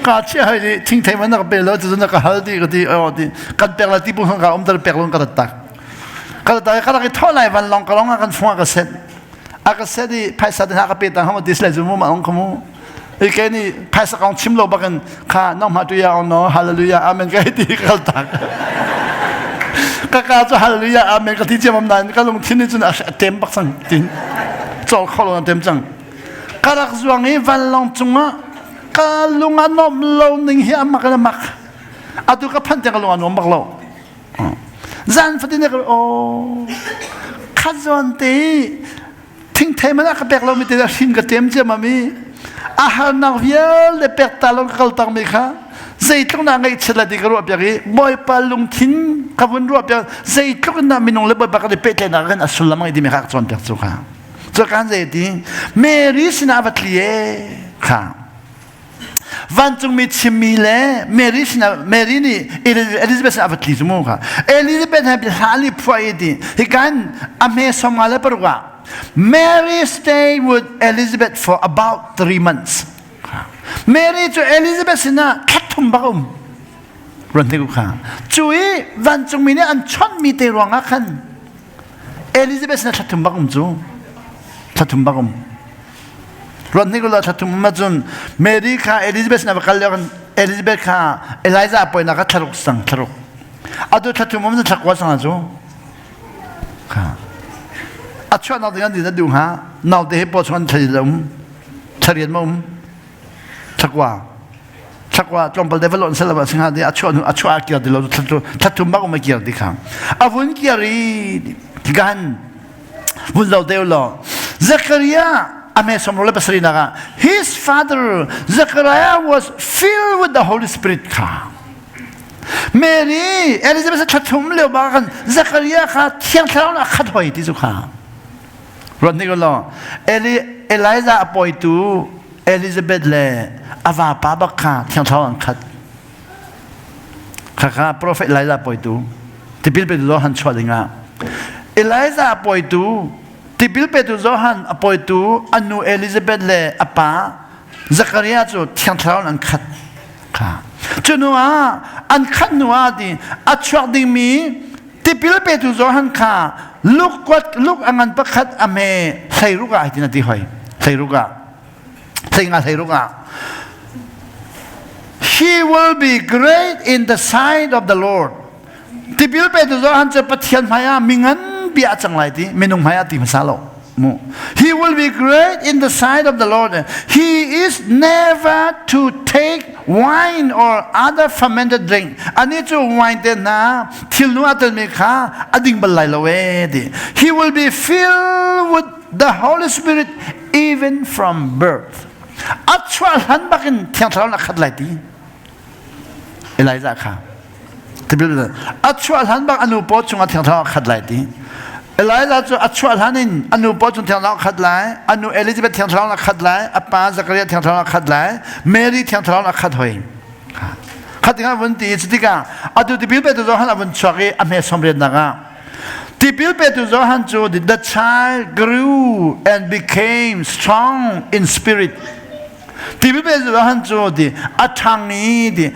กัดเชี่ยวให้ดีทิ้งไทยมันก็ไปแล้วจะนั่งก็หาดีก็ดีดีการเปลี่ยนที่ปุ่นก็แต่เปลี่ยนก็ตัดก็เท่าไรวันลองก็ลองกันฟังก็เสร็จก็เสร็จที่ภายสัตย์หากเปลี่ยนเขามาดิสเลย์จุ่มมาลองขโมยไอ้แค่นี้ภายสักองชิมโลบักันข้าน้องมาตุยาเอาเนาะฮาเลลูยาอาเมนก็ให้ดีก็ตักก็การจะฮาเลลูยาอาเมนก็ที่เจ้ามันนั้นก็ลงที่นี่จนเต็มปักสังจริงจอดเข้าลงเต็มจังการรักษาเงี้ยวันลองจุงอ่ะการลุงอันนอมเราหนึ่งเฮียมักนะมักอาตุกับพันเจ้าลุงอันนอมมักเราจันฟัดนี่ก็โอ้ข้าจวนตีทิ้งเทมันก็แปลกเราไม่ได้ชินกับเต็มเจ้ามามีอาหารนักเรียนเลยแปลกตาลงกัลตังมีค่ะใจตรงนั้นไงเฉลยดีกว่าเปียกบ่อยปาลุงทิ้งกับวันรัวเปียกใจตรงนั้นมีน้องเลยบ่อยปากเลยเป๊ะเลยนะกันสุลามัยดีไหมค่ะจวนเปียกสุขาจากการใจดีเมริสนาบัตลีค่ะวันจงมีชิมีเล่เมรินี่เอลิซาเบธนาบัตลีสมุค่ะเอลิซาเบธนาเป็นฮาลีพอยดีที่กันอเมซอมาเลปรุกะ Mary stayed with Elizabeth for about 3 months Mary to Elizabeth นะคัดทุ่มบ้ารันที่กูค่ะจุยวันจงมีเนี่ยอันชนมีเตรวงอ่ะคันเอลิซาเบธนะคัดทุ่มบ้าจูทัดทุ่มบ้างรันนี้ก็เราทัดทุ่มมาจนเมรี่ค่ะเอลิซาเบธนะบักเลียกันเอลิซาเบธค่ะเอลิซาป่วยนักทารุกสังทารุกอาดูทัดทุ่มมันจะทักว่าสังจูค่ะอาชวนเราอย่างนี้จะดูฮะเราเดี๋ยวพอชวนเฉลี่ยมุมทักว่าจอมปลดเดเวลลอนเซลล์สิ่งที่อาชวนเกี่ยวกับเราทัดทุ่มบ้างไม่เกี่ยวดีค่ะอาวุธเกี่ยวกับกันวุ้นเราเดียวเราZechariah Ame somrole pasri naga his father Zechariah was filled with the Holy Spirit ka Mary Elizabeth chathum le bagan Zechariah ka thiang thalang na khat hoi ti su kha ron ni ko lo Eliza apoi tu Elizabeth le ava pa ba kha thiang thalang khat kha prophet Eliza apoi tu tipil pe do han chwa dinga Eliza apoi tu Tibil petu Zohan apoi tu anu Elizabeth le apa Zechariah tu tiang thalang an khat ka chunua an khat nuwa di achwak ding mi tibil petu Zohan ka luk angan pakhat ame thairuga itina ti hoi thairuga he will be great in the sight of the Lord tibil petu Zohan che pathian maya mingan biya changlai ti menung maya ti masalo mo he will be great in the sight of the Lord he is never to take wine or other fermented drink ani chu wine te na thilnu atel me kha ading balai lawe di he will be filled with the Holy Spirit even from birth achwa han bakin thiang thal na khatlai ti Eliza kha tibil achwa han bak anu po chunga thiang thal khatlai ti Eliza chu achwa hanin anu po chung thiang thal khatlai anu Elizabeth thiang thal na khatlai apa Zechariah thiang thal na khatlai Mary thiang thal na khat hoi khatinga bunti chitika adu tibil pe tu zo han abun chwagi ame somre naga tibil pe tu zo han chu the child grew and became strong in spirit tibil pe tu zo han chu di athang ni di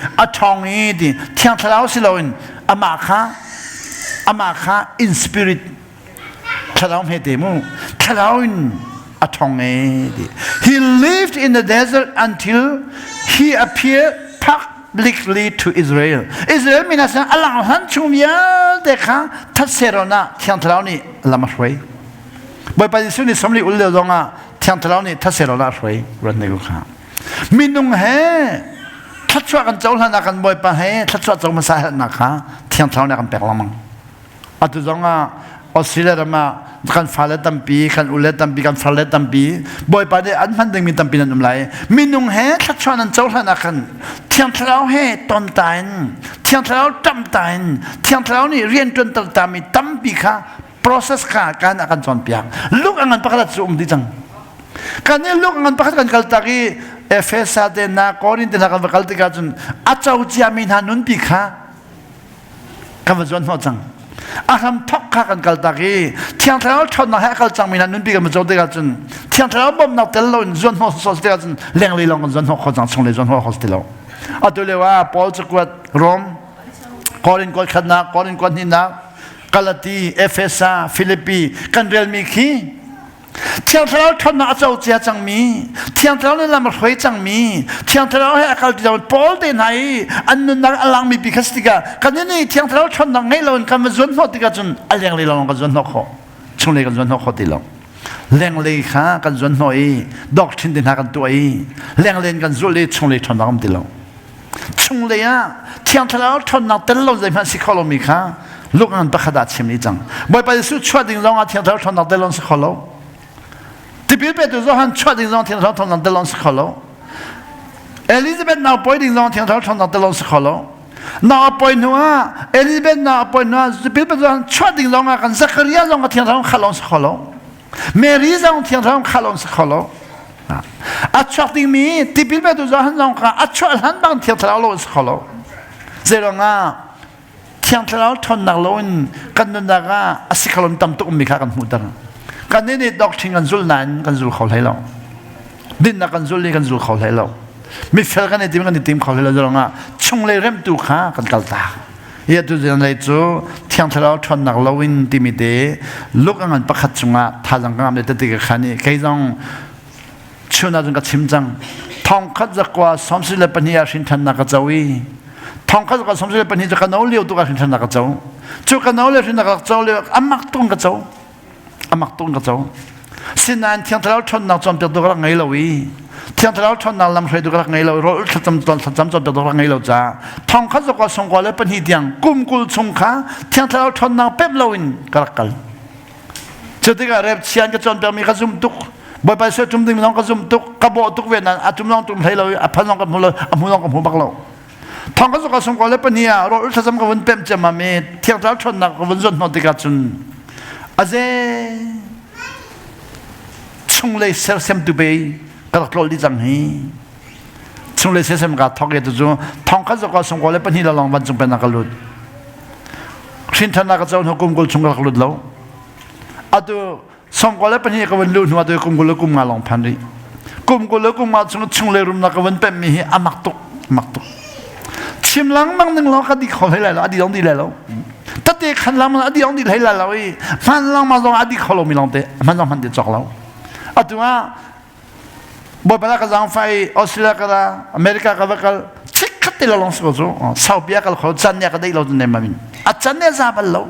thiang thal siloin ama kha in spirit Thalam hetemu thalawin athonge he lived in the desert until he appeared publicly to Israel minasa alang han chumya dekha thatserona thiang thalawni lamashwai บ่อยไปสุนี่สมริอุลเลวงอ่ะเที่ยงทะเลานี่ถ้าเสร็จแล้วรวยรันในกูข้ามินุงเฮถ้าช่วยกันเจ้าหน้ากันบ่อยไปเฮถ้าช่วยเจ้ามาใส่หน้าข้าเที่ยงทะเลนี่กันแปลกละมั้งอัตุจงอ่ะออสเตรเลียมากันฟ้าเล็ดตั้มปีกันอุเลตั้มปีกันฟ้าเล็ดตั้มปีบ่อยไปได้อันมันดึงมีตั้มปีนั่นอะไรมินุงเฮถ้าช่วยนั้นเจ้าหน้ากันเที่ยงทะเลเฮต้นตายเที่ยงทะเลจำตายเที่ยงทะเลนี่เรียนจนตั้งแต่มีตั้มปีข้าproses kan akan conpiak. Luk angan pakalat zoom di jang. Kanya luk angan pakat kan kaltaki Efesa de na Korin de na kan kalti kajun. Achau jiamin hanun pika. Kawajon mo jang. Aham tok kan kaltaki. Tiang thalau thon na hakal jang min hanun pika mo de kajun. Tiang thalau bom na tello zon mo sos de kajun. Leng li long zon ho khojang song le zon ho hostelo. Atulewa Paul chakwat Rom Korin ko khadna Korin ko hina Galati, Efesa, Philippi, kan real mi khi. Tiang thalau thon na achau chia chang mi. Tiang thalau ni lam hroi chang mi. Tiang thalau he akal ti Paul de nai annun na alang mi bikastika. Kan ni tiang thalau thon na ngai lon kan zon ho ti ka chun aleng le long ka zon ho kho. Chung le ka zon ho kho ti lo. Leng le kha kan zon ho e. Dok thin de na kan tu e. Leng len kan zul le chung le thon na kam ti lo. Chung le ya tiang thalau thon na tel lo zai ma si kholo mi kha. Lúc anh bắt đầu chìm đi chăng, bởi vì sự chua đình long anh thiên thảo thon nặng delon sẽ kholo, thì biết bây giờ anh chua đình long thiên thảo thon nặng delon sẽ kholo, Elizabeth nào bồi đình long thiên thảo thon nặng delon sẽ kholo, nào bồi nữa Elizabeth nào bồi nữa, thì biết bây giờ anh chua đình long anh Zachariah long thiên thảo khalon sẽ kholo, Mary long thiên thảo khalon sẽ kholo, chua đình mi, thì biết bây giờ anh long chua anh bằng thiên thảo long sẽ kholo, giờ long Tiang thalau thon nak loin kan nun daga asikalon tam tu mi kha kan mutar kan ni dok thing kan zul nan kan zul khol hailo din na kan zul ni kan zul khol hailo mi fel kan tim kan tim khol hailo zonga chung le rem tu kha kan kalta ye tu jan lai chu tiang thalau thon nak loin timite luk angan pakhat chunga thajang kam le te ka khani kai jong chuna jong ka chimjang thong khat zakwa somsil le pania shin than na ka chawi thong khat ka somsil le pani ka nau liu tu ka shin than na ka chaw chu ka nau le shin na ka chaw le amak tung ka chaw sinan tiang thalau thon nak chom pe do ka ngai lowi tiang thalau thon nak lam hre do ka ngai lo ro cham chom pe do ka ngai lo cha thong khat ka song ko le pani tiang kum kul chung kha tiang thalau thon nak pep lowin ka kal chutiga rep chian ka chon pe mi ka zum tuk boy pa se tum ding nong ka zum tuk ka bo tuk wen an atum nong tum thai lo a phan nong ka mu lo a mu nong ka mu bak lo thong ka song ko le pani a ro cham ka wen pem chama me tiang thalau thon nak wen zon no ti ka chun aze chung le ser sem tu be ka klol di jang hi chung le ser sem ka thok ye tu zo thong ka zo ka song ko le pani la long ban chung pe na ka lut khin than na ka zo no kum gol chung ka lut lo adu song ko le pani ka wen lu nu adu kum gol kum nga long phan ri kum gol kum ma chung le rum na ka wen pe mi hi amak tuk chim lang mang ning lo ka di khol lai la adi dong di lai lo tati khan lam adi ong di lai la la wi man lang ma zong adi kholo mi long te man zong man de chok lo atua bo bala ka zang fai Australia ka America ka bakal chik khat te lo long so zo saubia ka khol chan ya ka dei lo ne ma min a chan ne za bal lo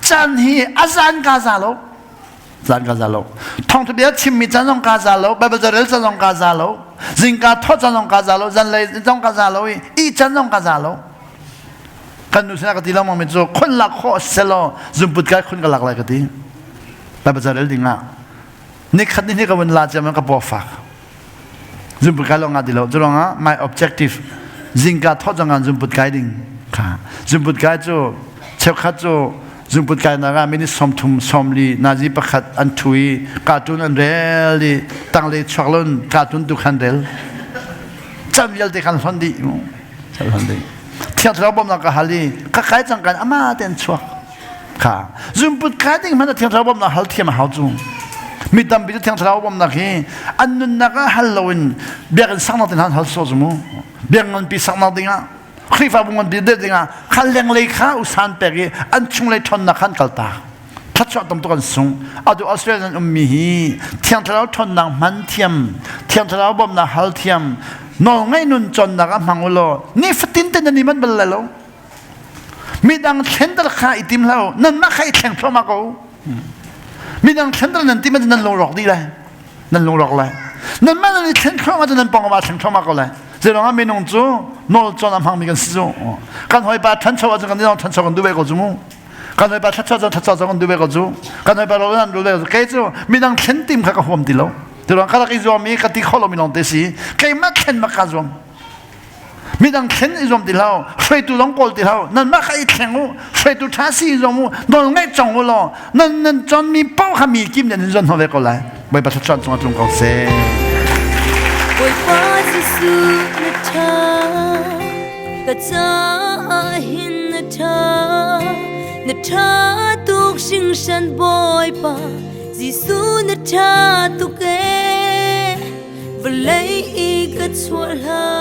chan hi azan ka za lo thong tu bia chim mi chan zong ka za lo ba ba zarel chan zong ka za lo jing ka tho chan zong ka za lo zan lai zong ka za lo i chan zong ka za lo kan nu sa ka ti la mo me zo khon la kho selo zum put ka khon ka lak lai ka ti ba ba zarel dinga ni khat ni ka wen la cha man ka po fa zum put ka lo nga di lo zo nga my objective jing ka tho jang an zum put ka ding ka zum put ka zo cheu khat zo zum put ka na ga mini som thum somli naji pakhat an thui cartoon an rel tang le choklon cartoon tu khan rel cham yal te khan hon di chal hon di thiat ra bom na ka hali ka kai chang kan ama ten chwa ka zum put ka ding man thiat ra bom na hal thiam hau chu mi dam bi thiat ra bom na ki an nun na ka halloween bian sang na ten han hal so zu mu bian ngon pi sang na dinga khrihfabu ngon bi de dinga khal leng le kha usan pe gi an chung le thon na khan kalta thachwa tam to kan sung adu Australian mi hi thiat ra thon na man thiam thiat ra bom na hal thiam no ngai nun chon na ka mangulo ni fatin te ni man balalo midang center kha itim lao nan ma khai theng thoma ko มีดังเช่นนั้นที่มันจะนั่นลงรอกดีเลยนั่นลงรอกเลยนั่นมันเช่นครั้งมันจะนั่นปองมาเช่นครั้งมากเลยเจ้าเราไม่นงจูนอลจอน้ำพังมีกันสิจูการหอยปลาทันชาวจะกันนี่เราทันชาวกันดูไปก็จูมูการหอยปลาทันชาวจะกันดูไปก็จูการหอยปลาเรานั่นดูเลยแกจูมีดังเช่นติมข้าก็ห่วงดีแล้วเจ้าเราข้าก็อีจอมีกติข้อเรามีน้องเตสีแกมาเช่นมากระจวมมีดังเข็นอีจอมติลาวช่วยตัวน้องโกลติลาวนั่นมาใครแข่งงูช่วยตัวท้าซีอีจอมูนอนไม่จงงูหรอนั่นจนมีเป้าขามีกิมเนี่ยจนเขาเวกอะไรไม่ประชันจงตรงเขาเซ่为我只是那他，个咋hin那他，那他独行山不会怕，只是那他独给，不累一个错了。